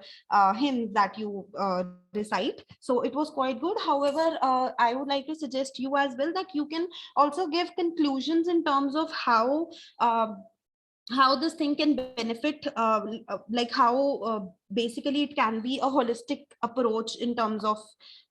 S4: hymn that you recite. So it was quite good. However, I would like to suggest you as well that you can also give conclusions in terms of how this thing can benefit, like how basically it can be a holistic approach in terms of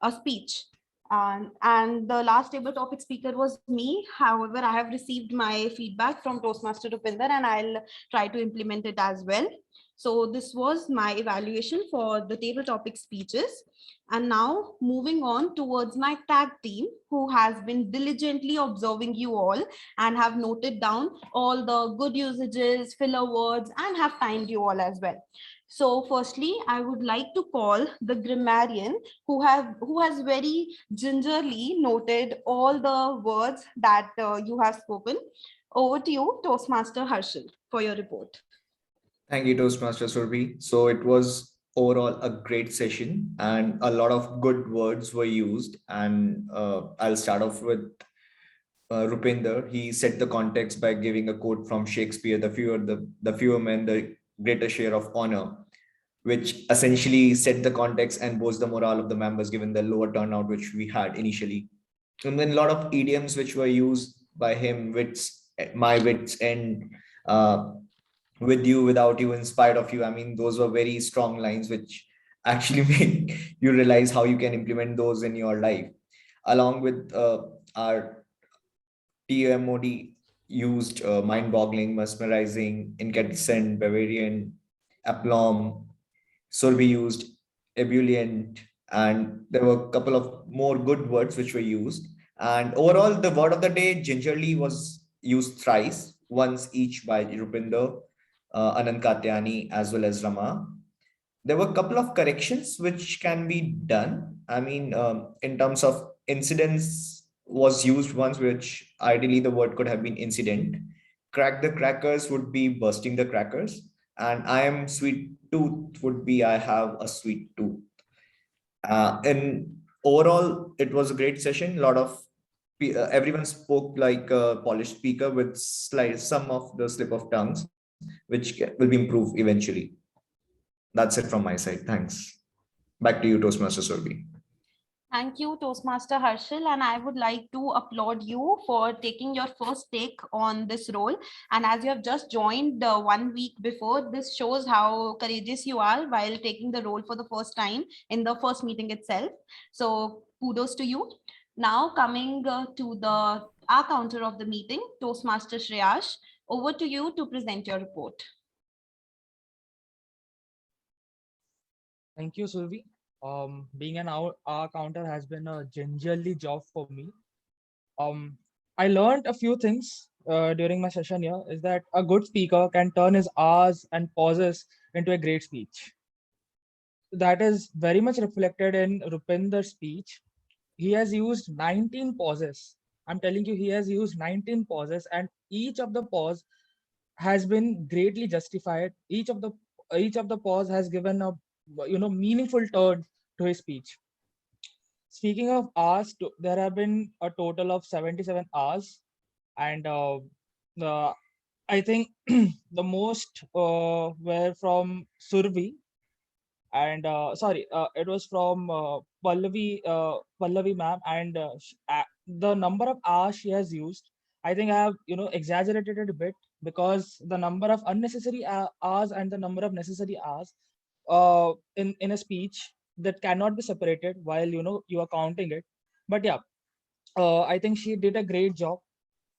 S4: a speech. And the last table topic speaker was me. However, I have received my feedback from Toastmaster Rupinder and I'll try to implement it as well. So this was my evaluation for the table topic speeches. And now moving on towards my tag team, who has been diligently observing you all and have noted down all the good usages, filler words, and have timed you all as well. So firstly, I would like to call the grammarian who has very gingerly noted all the words that you have spoken. Over to you, Toastmaster Harshal, for your report.
S5: Thank you, Toastmaster Surbi. So it was overall a great session and a lot of good words were used. And I'll start off with Rupinder. He set the context by giving a quote from Shakespeare, the fewer men, the greater share of honor, which essentially set the context and boost the morale of the members given the lower turnout which we had initially. And then a lot of idioms which were used by him, wits, my wits, and with you, without you, in spite of you. I mean, those were very strong lines which actually make you realize how you can implement those in your life. Along with our TMOD used mind-boggling, mesmerizing, incandescent, Bavarian, aplomb. Survey used ebullient, and there were a couple of more good words which were used. And overall, the word of the day, gingerly, was used thrice, once each by Rupinder, Anand Katyani, as well as Rama. There were a couple of corrections which can be done. I mean, in terms of incidents was used once, which ideally the word could have been incident. Crack the crackers would be bursting the crackers. And I am sweet tooth would be I have a sweet tooth. And overall, it was a great session. A lot of everyone spoke like a polished speaker with some of the slip of tongues, which will be improved eventually. That's it from my side. Thanks. Back to you, Toastmaster Surbi.
S4: Thank you, Toastmaster Harshal, and I would like to applaud you for taking your first take on this role. And as you have just joined 1 week before, this shows how courageous you are while taking the role for the first time in the first meeting itself. So kudos to you. Now coming to the our counter of the meeting, Toastmaster Shreyash, over to you to present your report.
S11: Thank you, Survi. Being an hour counter has been a gingerly job for me. I learned a few things during my session here. Is that a good speaker can turn his hours and pauses into a great speech. That is very much reflected in Rupinder's speech. He has used 19 pauses. I'm telling you, he has used 19 pauses, and each of the pause has been greatly justified. Each of the pause has given a meaningful turn to his speech. Speaking of hours, there have been a total of 77 hours, and I think the most were from Survi, and it was from Pallavi ma'am, and the number of hours she has used, I think I have exaggerated it a bit, because the number of unnecessary hours and the number of necessary hours in a speech, that cannot be separated while you are counting it. But yeah, I think she did a great job.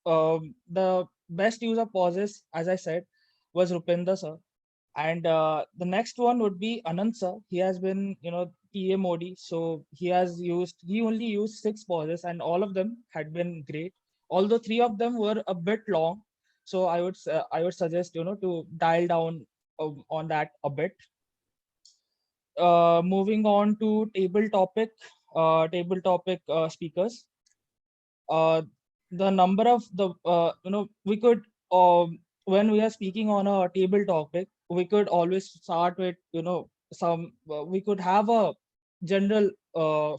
S11: The best use of pauses, as I said, was Rupinder sir. And the next one would be Anand sir. He has been, TMOD. So he only used 6 pauses, and all of them had been great. Although 3 of them were a bit long. So I would suggest, to dial down on that a bit. Moving on to table topic speakers. The number of the we could when we are speaking on a table topic, we could always start with some we could have a general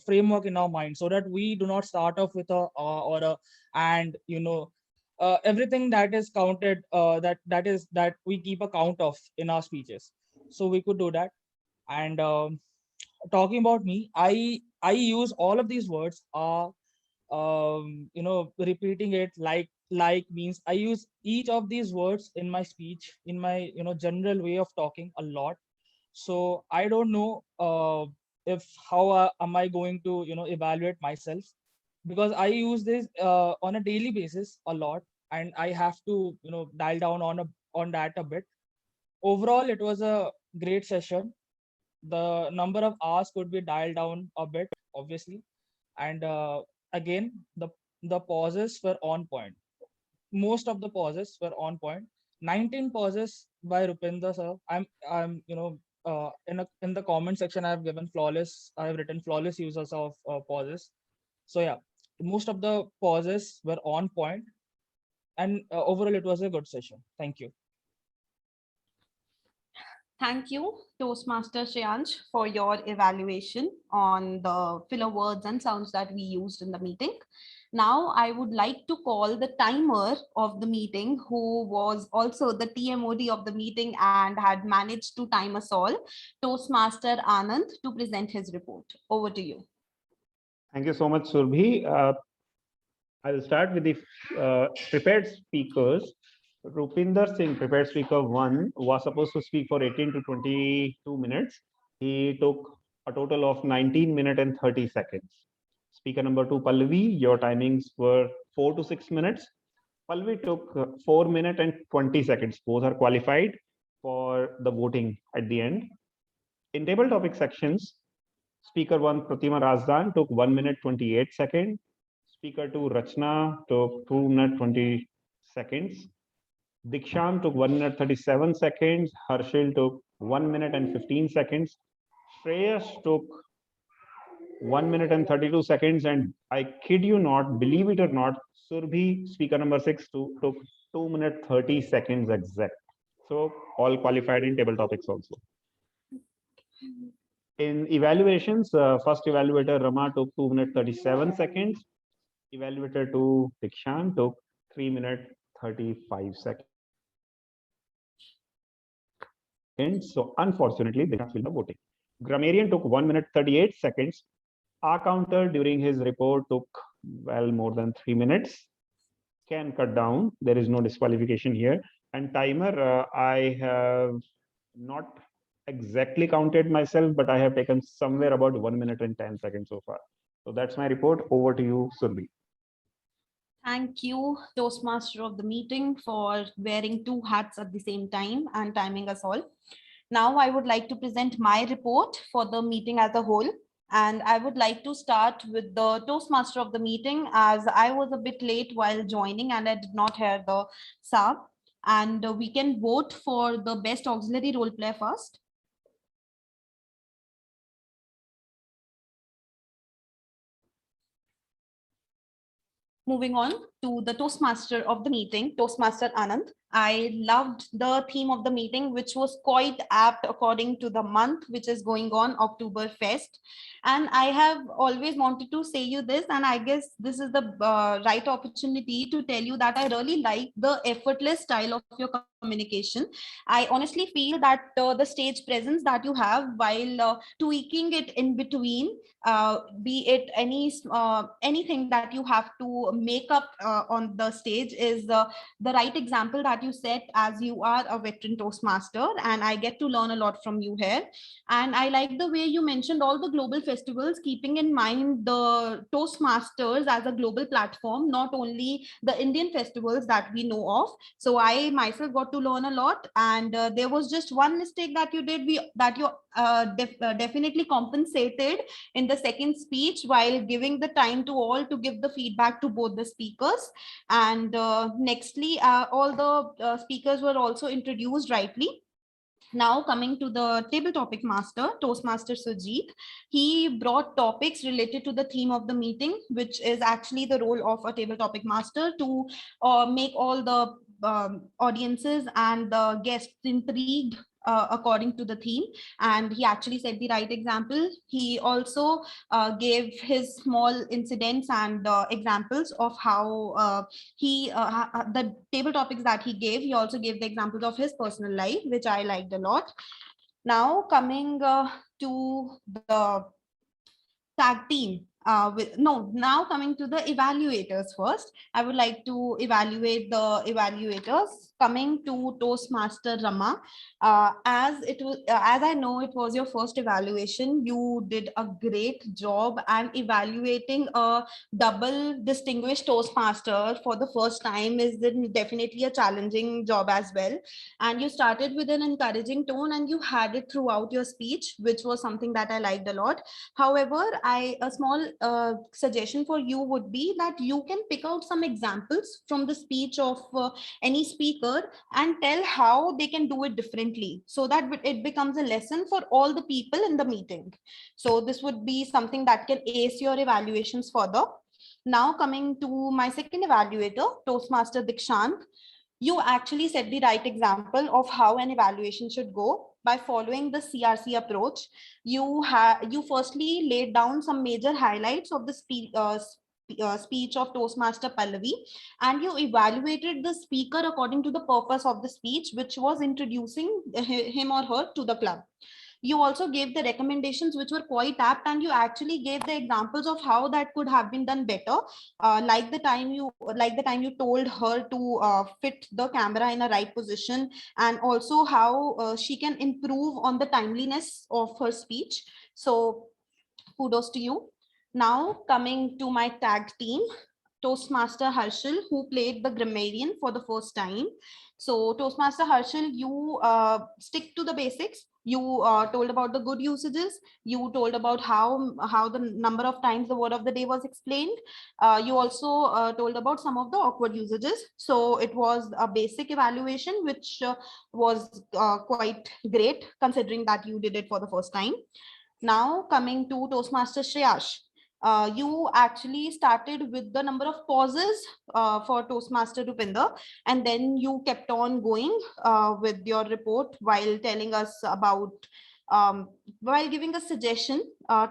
S11: framework in our mind, so that we do not start off with a or a and everything that is counted, that we keep a count of in our speeches. So we could do that. And talking about me, I use all of these words repeating it, like means I use each of these words in my speech, in my general way of talking a lot. So I don't know if how am I going to, evaluate myself, because I use this on a daily basis a lot, and I have to, dial down on that a bit. Overall, it was a great session. The number of hours could be dialed down a bit, obviously, and again, the pauses were on point. Most of the pauses were on point. 19 pauses by Rupinder sir. I'm in the comment section I have written flawless users of pauses. So yeah, most of the pauses were on point, and overall it was a good session. Thank you.
S4: Thank you, Toastmaster Shreyansh, for your evaluation on the filler words and sounds that we used in the meeting. Now, I would like to call the timer of the meeting, who was also the TMOD of the meeting and had managed to time us all, Toastmaster Anand, to present his report. Over to you.
S3: Thank you so much, Surbhi. I will start with the prepared speakers. Rupinder Singh, prepared speaker 1, was supposed to speak for 18 to 22 minutes. He took a total of 19 minutes and 30 seconds. Speaker number 2, Pallavi, your timings were 4 to 6 minutes. Pallavi took 4 minutes and 20 seconds. Both are qualified for the voting at the end. In table topic sections, Speaker 1, Pratima Razdan, took 1 minute 28 seconds. Speaker 2, Rachna, took 2 minutes 20 seconds. Dikshant took 1 minute 37 seconds. Harshil took 1 minute and 15 seconds. Shreyas took 1 minute and 32 seconds. And I kid you not, believe it or not, Surbhi, speaker number 6, took 2 minutes 30 seconds exact. So all qualified in table topics also. In evaluations, first evaluator Rama took 2 minutes 37 seconds. Evaluator 2, Dikshant, took 3 minutes 35 seconds. So unfortunately, they can't fill the voting. Grammarian took 1 minute 38 seconds. Our counter during his report took well more than 3 minutes. Can cut down. There is no disqualification here. And timer, I have not exactly counted myself, but I have taken somewhere about 1 minute and 10 seconds so far. So that's my report. Over to you, Surbhi.
S4: Thank you, Toastmaster of the meeting, for wearing 2 hats at the same time and timing us all. Now I would like to present my report for the meeting as a whole. And I would like to start with the Toastmaster of the meeting, as I was a bit late while joining and I did not hear the SAB. And we can vote for the best auxiliary role play first. Moving on to the Toastmaster of the meeting, Toastmaster Anand. I loved the theme of the meeting, which was quite apt according to the month which is going on, Oktoberfest. And I have always wanted to say you this, and I guess this is the right opportunity to tell you that I really like the effortless style of your communication. I honestly feel that the stage presence that you have while tweaking it in between, be it anything that you have to make up on the stage, is the right example that you set, as you are a veteran Toastmaster, and I get to learn a lot from you here. And I like the way you mentioned all the global festivals, keeping in mind the Toastmasters as a global platform, not only the Indian festivals that we know of. So I myself got to learn a lot, and there was just one mistake that you did, that you definitely compensated in the second speech, while giving the time to all to give the feedback to both the speakers. And nextly, all the speakers were also introduced rightly. Now coming to the table topic master, Toastmaster Sujit, he brought topics related to the theme of the meeting, which is actually the role of a table topic master to make all the audiences and the guests intrigued according to the theme. And he actually set the right example. He also gave his small incidents and examples of how the table topics that he gave. He also gave the examples of his personal life, which I liked a lot. Now coming to the tag team, Now coming to the evaluators first, I would like to evaluate the evaluators. Coming to Toastmaster Rama, as I know it was your first evaluation, you did a great job, and evaluating a double distinguished Toastmaster for the first time is definitely a challenging job as well. And you started with an encouraging tone, and you had it throughout your speech, which was something that I liked a lot. However, a small suggestion for you would be that you can pick out some examples from the speech of any speaker and tell how they can do it differently, so that it becomes a lesson for all the people in the meeting. So this would be something that can ace your evaluations further. Now coming to my second evaluator, Toastmaster Dikshant, you actually set the right example of how an evaluation should go by following the CRC approach. You firstly laid down some major highlights of the speech of Toastmaster Pallavi, and you evaluated the speaker according to the purpose of the speech, which was introducing him or her to the club. You also gave the recommendations which were quite apt, and you actually gave the examples of how that could have been done better, like the time you told her to fit the camera in a right position, and also how she can improve on the timeliness of her speech. So kudos to you. Now coming to my tag team, Toastmaster Harshal, who played the grammarian for the first time. So Toastmaster Harshal, you stick to the basics. You told about the good usages. You told about how the number of times the word of the day was explained. You also told about some of the awkward usages. So it was a basic evaluation, which was quite great considering that you did it for the first time. Now coming to Toastmaster Shreyash, you actually started with the number of pauses for Toastmaster Rupinder, and then you kept on going with your report while telling us about, while giving a suggestion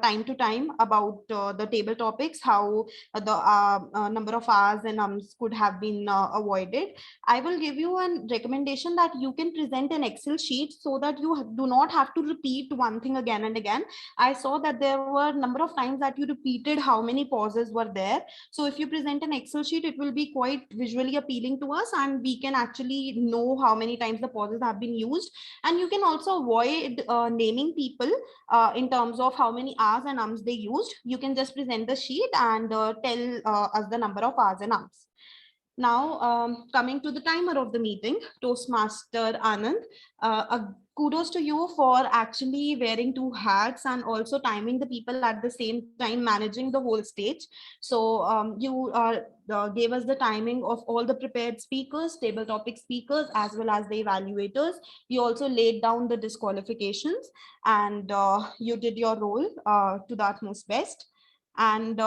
S4: time to time about the table topics, how the number of hours and could have been avoided. I will give you a recommendation that you can present an Excel sheet so that you do not have to repeat one thing again and again. I saw that there were a number of times that you repeated how many pauses were there. So if you present an Excel sheet, it will be quite visually appealing to us, and we can actually know how many times the pauses have been used. And you can also avoid naming people in terms of how many hours and ums they used. You can just present the sheet and tell us the number of hours and ums. Now, coming to the timer of the meeting, Toastmaster Anand, kudos to you for actually wearing two hats and also timing the people at the same time, managing the whole stage. So you gave us the timing of all the prepared speakers, table topic speakers, as well as the evaluators. You also laid down the disqualifications, and you did your role to the utmost best. And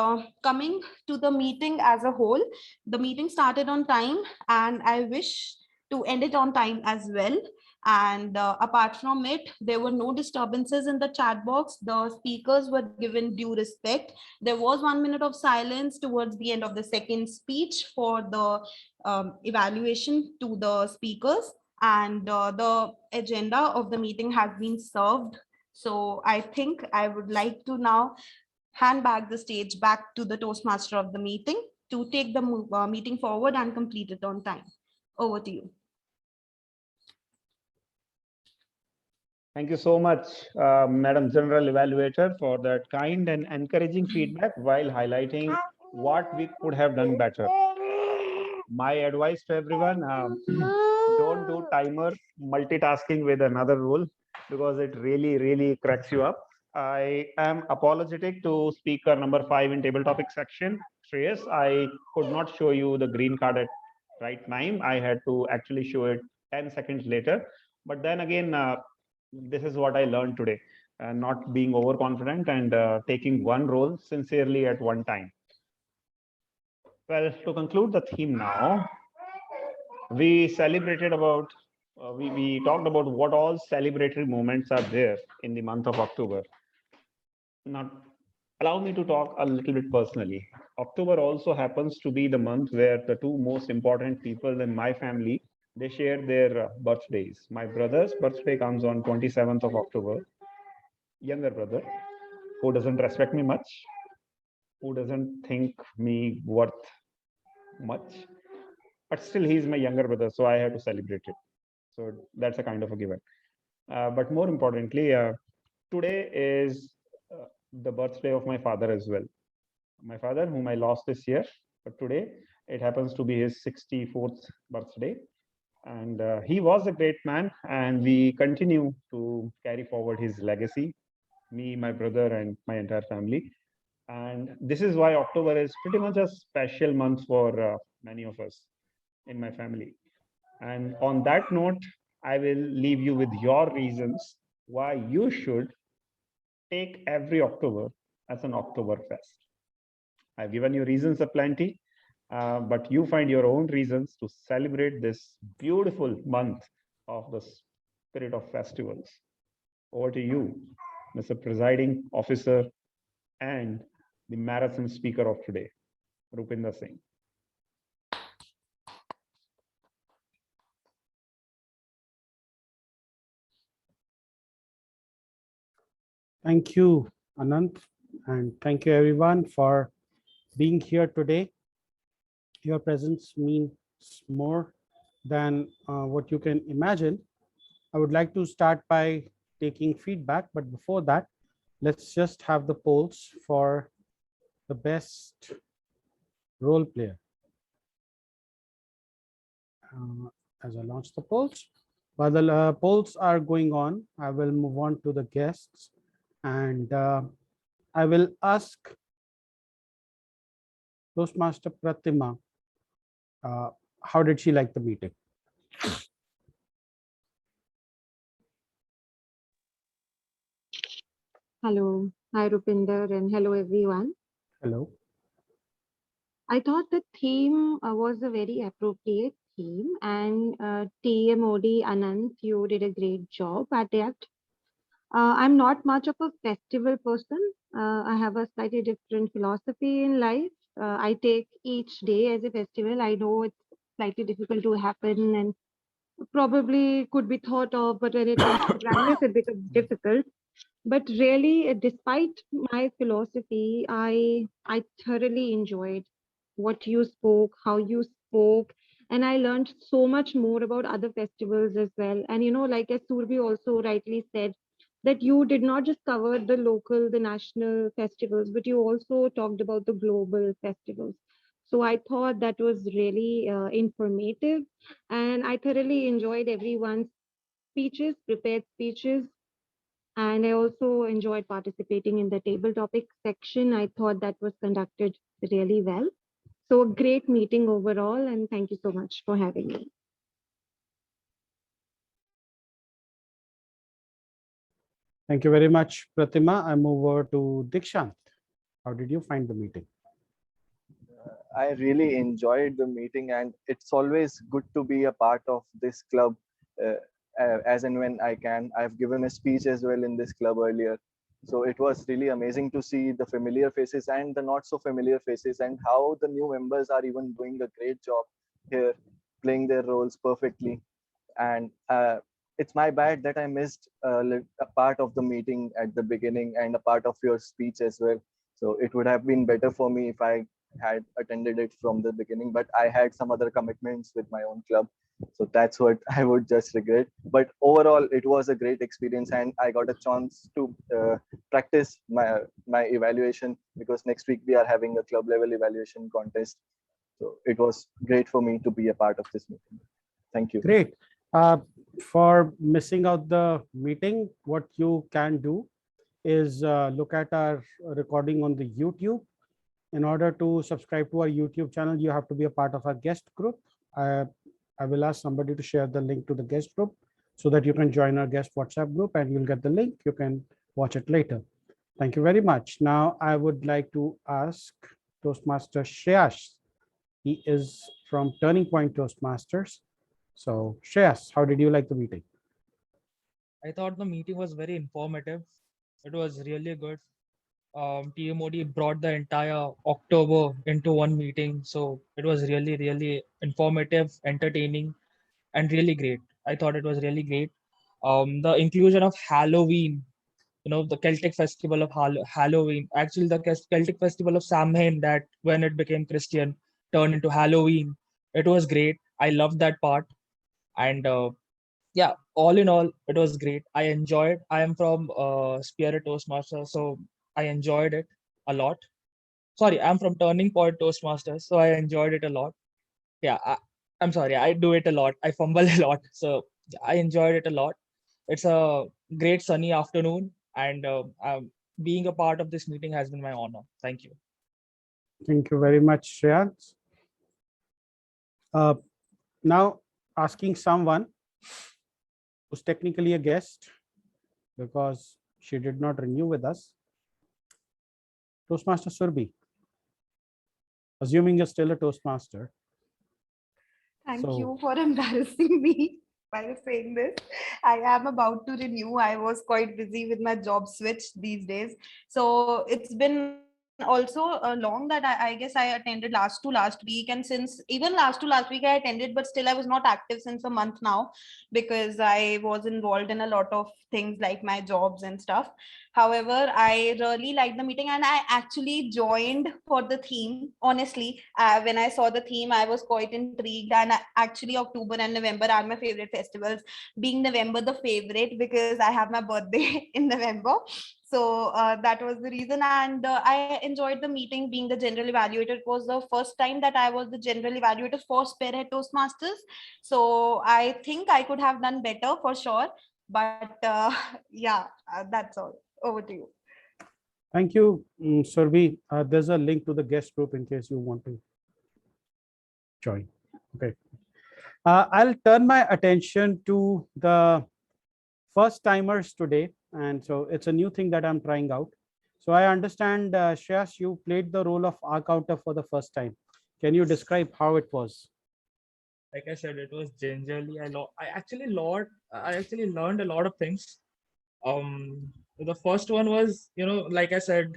S4: coming to the meeting as a whole, the meeting started on time, and I wish to end it on time as well. And apart from it, there were no disturbances in the chat box. The speakers were given due respect. There was 1 minute of silence towards the end of the second speech for the evaluation to the speakers, and the agenda of the meeting has been served. So I think I would like to now hand back the stage back to the Toastmaster of the meeting to take the meeting forward and complete it on time. Over to you.
S3: Thank you so much, Madam General Evaluator, for that kind and encouraging feedback while highlighting what we could have done better. My advice to everyone, don't do timer multitasking with another role, because it really cracks you up. I am apologetic to speaker number 5 in table topic section, Shreyas. I could not show you the green card at right time. I had to actually show it 10 seconds later. But then again, this is what I learned today, not being overconfident and taking one role sincerely at one time. Well, to conclude the theme now, we celebrated about, we talked about what all celebratory moments are there in the month of October. Now, allow me to talk a little bit personally. October also happens to be the month where the two most important people in my family, they share their birthdays. My brother's birthday comes on 27th of October, younger brother, who doesn't respect me much. who doesn't think me worth much, but still he's my younger brother, so I have to celebrate it. So that's a kind of a given. But more importantly, today is the birthday of my father as well. My father, whom I lost this year, but today it happens to be his 64th birthday. And he was a great man, and we continue to carry forward his legacy, me, my brother, and my entire family. And this is why October is pretty much a special month for many of us in my family. And on that note, I will leave you with your reasons why you should take every October as an Oktoberfest. I've given you reasons aplenty, but you find your own reasons to celebrate this beautiful month of the spirit of festivals. Over to you, Mr. Presiding Officer and the marathon speaker of today, Rupinder Singh.
S2: Thank you, Anant, and thank you everyone for being here today. Your presence means more than what you can imagine. I would like to start by taking feedback, but before that, let's just have the polls for the best role player. As I launch the polls, while the polls are going on, I will move on to the guests, and I will ask Toastmaster Pratima, how did she like the meeting?
S9: Hello. Hi, Rupinder, and hello, everyone.
S2: Hello.
S9: I thought the theme was a very appropriate theme, and TMOD Anant, you did a great job at that. I'm not much of a festival person. I have a slightly different philosophy in life. I take each day as a festival. I know it's slightly difficult to happen and probably could be thought of, but when it comes to practice, it becomes difficult. But really, despite my philosophy, I thoroughly enjoyed what you spoke, how you spoke, and I learned so much more about other festivals as well. And like as Surbi also rightly said, that you did not just cover the local, the national festivals, but you also talked about the global festivals. So I thought that was really informative, and I thoroughly enjoyed everyone's speeches, prepared speeches. And I also enjoyed participating in the table topic section. I thought that was conducted really well. So a great meeting overall, and thank you so much for having me.
S2: Thank you very much, Pratima. I move over to Dikshant. How did you find the meeting?
S7: I really enjoyed the meeting, and it's always good to be a part of this club as and when I can. I've given a speech as well in this club earlier. So it was really amazing to see the familiar faces and the not so familiar faces, and how the new members are even doing a great job here, playing their roles perfectly. And it's my bad that I missed a part of the meeting at the beginning and a part of your speech as well. So it would have been better for me if I had attended it from the beginning, but I had some other commitments with my own club. So that's what I would just regret. But overall, it was a great experience, and I got a chance to practice my evaluation, because next week we are having a club level evaluation contest. So it was great for me to be a part of this meeting. Thank you.
S2: Great. For missing out the meeting, what you can do is look at our recording on the YouTube. In order to subscribe to our YouTube channel, you have to be a part of our guest group. I will ask somebody to share the link to the guest group so that you can join our guest WhatsApp group, and you'll get the link. You can watch it later. Thank you very much. Now, I would like to ask Toastmaster Shreyas. He is from Turning Point Toastmasters. So Shreyas, how did you like the meeting?
S11: I thought the meeting was very informative. It was really good. TMOD brought the entire October into one meeting. So it was really, really informative, entertaining, and really great. I thought it was really great. The inclusion of Halloween the Celtic festival of Halloween, actually the Celtic festival of Samhain, that when it became Christian turned into Halloween. It was great. I loved that part. And yeah, all in all, it was great. I enjoyed. I am from Spirit Toastmasters, so I enjoyed it a lot. Sorry, I'm from Turning Point Toastmasters, so I enjoyed it a lot. Yeah, I'm sorry, I do it a lot. I fumble a lot, so I enjoyed it a lot. It's a great sunny afternoon, and being a part of this meeting has been my honor. Thank you.
S2: Thank you very much, Shreyans. Now, asking someone who's technically a guest because she did not renew with us. Toastmaster Surbhi, assuming you're still a Toastmaster.
S4: Thank
S2: So-
S4: you for embarrassing me by saying this. I am about to renew. I was quite busy with my job switch these days. So it's been also long that I guess I attended last week, and since even last week I attended, but still I was not active since a month now because I was involved in a lot of things like my jobs and stuff. However, I really liked the meeting, and I actually joined for the theme. Honestly, when I saw the theme, I was quite intrigued. And actually, October and November are my favorite festivals. Being November the favorite because I have my birthday in November. So that was the reason. And I enjoyed the meeting being the general evaluator. It was the first time that I was the general evaluator for Spearhead Toastmasters. So I think I could have done better for sure. But yeah, that's all. Over to you.
S2: Thank you, Surbhi. There's a link to the guest group in case you want to join. Okay. I'll turn my attention to the first timers today. And so it's a new thing that I'm trying out. So I understand, Shreyas, you played the role of Arc Outer for the first time. Can you describe how it was?
S11: Like I said, it was gingerly. I actually learned a lot of things. The first one was, like I said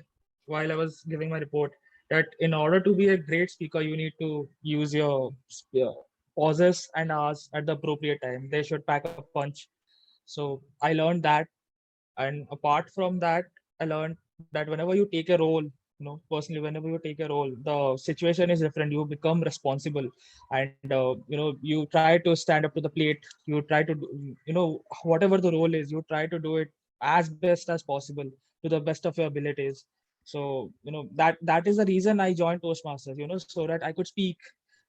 S11: while I was giving my report, that in order to be a great speaker, you need to use your pauses and hours at the appropriate time. They should pack a punch. So I learned that. And apart from that, I learned that whenever you take a role, personally, whenever you take a role, the situation is different. You become responsible, and you try to stand up to the plate. You try to do, whatever the role is, you try to do it as best as possible to the best of your abilities. So that is the reason I joined Toastmasters, so that I could speak.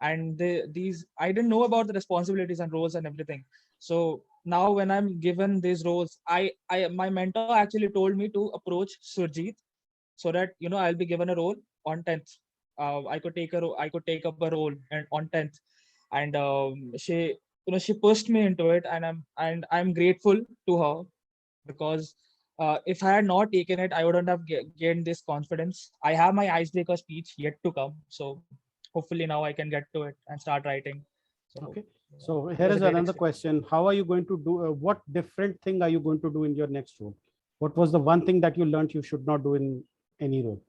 S11: And these I didn't know about the responsibilities and roles and everything. So now when I'm given these roles, my mentor actually told me to approach Surjit, so that I'll be given a role on 10th. I could take up a role and on 10th, and she pushed me into it, and I'm grateful to her, because if I had not taken it, I wouldn't have gained this confidence. I have my icebreaker speech yet to come, so hopefully now I can get to it and start writing. So,
S2: okay. So here is another question. How are you going to do, what different thing are you going to do in your next role? What was the one thing that you learned you should not do in any role?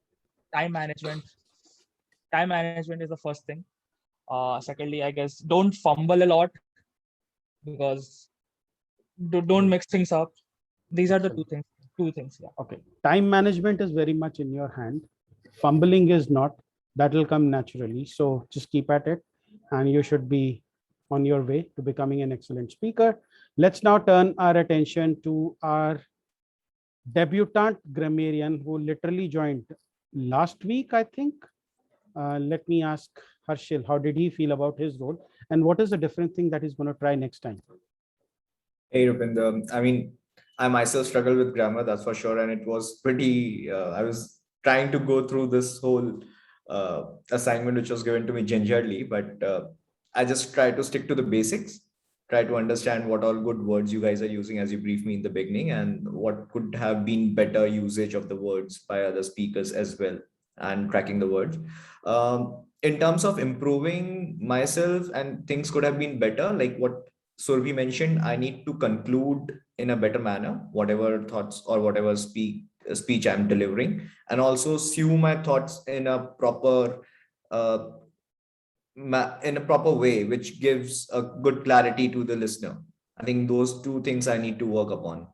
S11: Time management. Time management is the first thing. Secondly, I guess don't fumble a lot, because don't mix things up. These are the two things. Yeah.
S2: Okay. Time management is very much in your hand. Fumbling is not. That will come naturally. So just keep at it, and you should be on your way to becoming an excellent speaker. Let's now turn our attention to our debutant grammarian who literally joined last week, I think. Let me ask Harshil, how did he feel about his role, and what is the different thing that he's going to try next time?
S5: Hey, Rupinder. I mean, I myself struggle with grammar, that's for sure. And it was pretty, I was trying to go through this whole assignment, which was given to me gingerly, but I just try to stick to the basics, try to understand what all good words you guys are using as you briefed me in the beginning, and what could have been better usage of the words by other speakers as well, and cracking the words. In terms of improving myself, and things could have been better, like what Surbhi mentioned, I need to conclude in a better manner, whatever thoughts or whatever speech I'm delivering, and also sew my thoughts in a proper way, which gives a good clarity to the listener. I think those two things I need to work upon.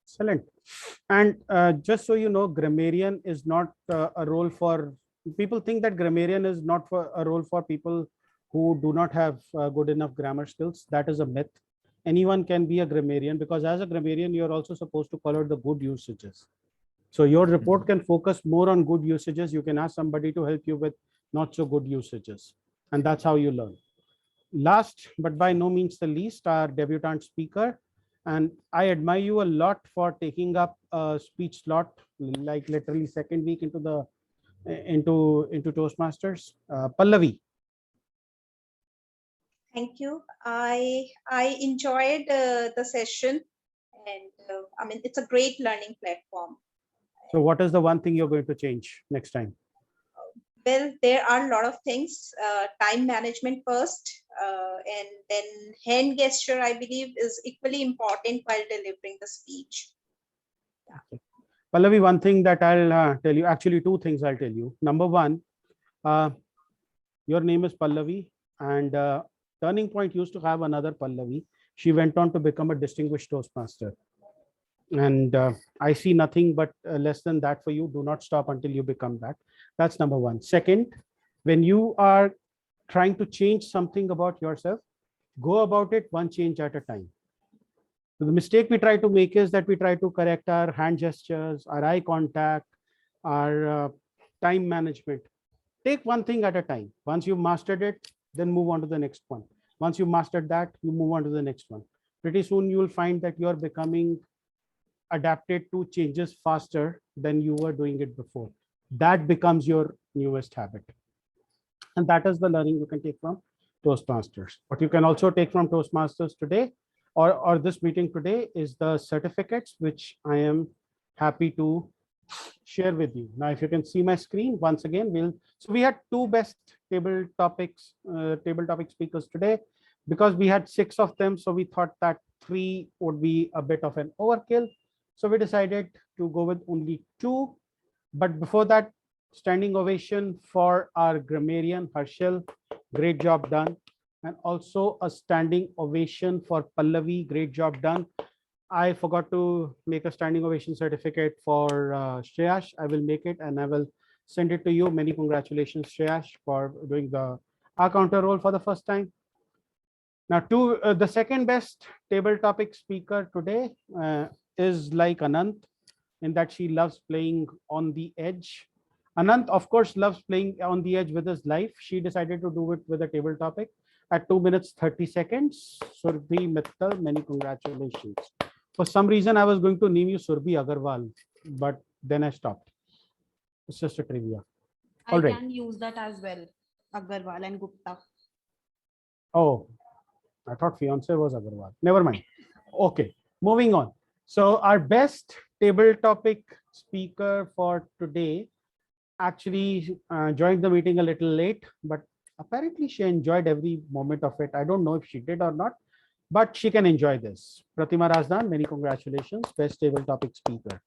S2: Excellent. And just so you know, grammarian is not a role for people think that grammarian is not for a role for people who do not have good enough grammar skills. That is a myth. Anyone can be a grammarian, because as a grammarian, you're also supposed to follow the good usages. So your report can focus more on good usages. You can ask somebody to help you with not so good usages. And that's how you learn. Last, but by no means the least, our debutante speaker. And I admire you a lot for taking up a speech slot, like literally second week into the into Toastmasters. Pallavi.
S8: Thank you. I enjoyed the session, and I mean, it's a great learning platform.
S2: So what is the one thing you're going to change next time?
S8: Well, there are a lot of things. Time management first, and then hand gesture, I believe, is equally important while delivering the speech.
S2: Pallavi, one thing that I'll tell you, actually two things I'll tell you. Number one, your name is Pallavi, and Turning Point used to have another Pallavi. She went on to become a distinguished Toastmaster. And I see nothing but less than that for you. Do not stop until you become that. That's number one. Second, when you are trying to change something about yourself, go about it one change at a time. So the mistake we try to make is that we try to correct our hand gestures, our eye contact, our time management. Take one thing at a time. Once you've mastered it, then move on to the next one. Once you mastered that, you move on to the next one. Pretty soon you will find that you're becoming adapted to changes faster than you were doing it before. That becomes your newest habit. And that is the learning you can take from Toastmasters. What you can also take from Toastmasters today or this meeting today is the certificates, which I am happy to share with you. Now, if you can see my screen once again, so we had two best table topic speakers today. Because we had 6 of them, so we thought that 3 would be a bit of an overkill. So we decided to go with only 2. But before that, standing ovation for our grammarian, Harshal. Great job done. And also a standing ovation for Pallavi. Great job done. I forgot to make a standing ovation certificate for Shreyash. I will make it and I will send it to you. Many congratulations, Shreyash, for doing the counter role for the first time. Now, the second best table topic speaker today is like Anant, in that she loves playing on the edge. Anant, of course, loves playing on the edge with his life. She decided to do it with a table topic at 2 minutes 30 seconds. Surbhi Mittal, many congratulations. For some reason, I was going to name you Surbhi Agarwal, but then I stopped. It's just a trivia. All right.
S4: I can use that as well, Agarwal and Gupta.
S2: Oh, I thought fiance was Agarwal. Never mind. Okay, moving on. So our best table topic speaker for today actually joined the meeting a little late, but apparently she enjoyed every moment of it. I don't know if she did or not, but she can enjoy this. Pratima Razdan, many congratulations, best table topic speaker.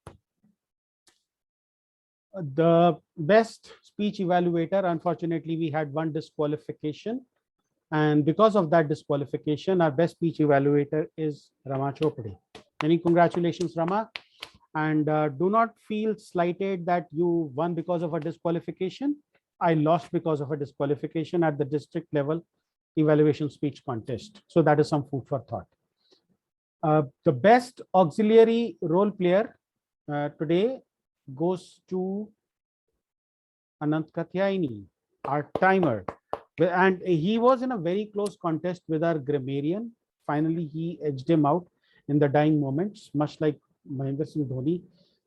S2: The best speech evaluator, unfortunately, we had one disqualification. And because of that disqualification, our best speech evaluator is Rama Chopade. Many congratulations, Rama. And do not feel slighted that you won because of a disqualification. I lost because of a disqualification at the district level evaluation speech contest. So that is some food for thought. The best auxiliary role player today goes to Anant Katyaini, our timer. And he was in a very close contest with our grammarian. Finally, he edged him out in the dying moments, much like Mahendra Singh Dhoni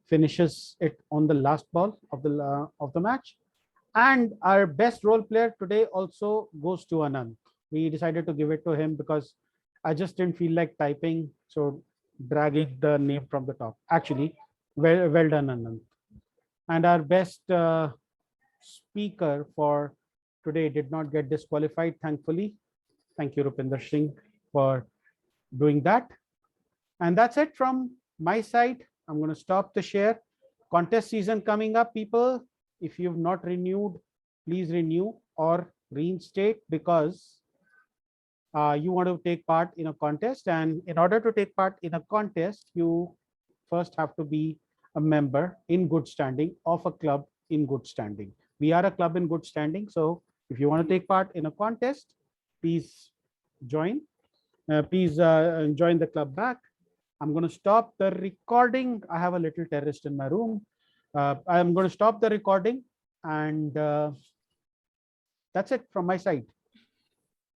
S2: finishes it on the last ball of the match. And our best role player today also goes to Anand. We decided to give it to him because I just didn't feel like typing, so dragging the name from the top. Actually, well done, Anand. And our best speaker for today did not get disqualified, thankfully. Thank you, Rupinder Singh, for doing that. And that's it from my side. I'm going to stop the share. Contest season coming up, people. If you've not renewed, please renew or reinstate, because you want to take part in a contest. And in order to take part in a contest, first have to be a member in good standing of a club in good standing. We are a club in good standing. So if you want to take part in a contest, please join. Please join the club back. I'm going to stop the recording. I have a little terrorist in my room. I'm going to stop the recording, and that's it from my side.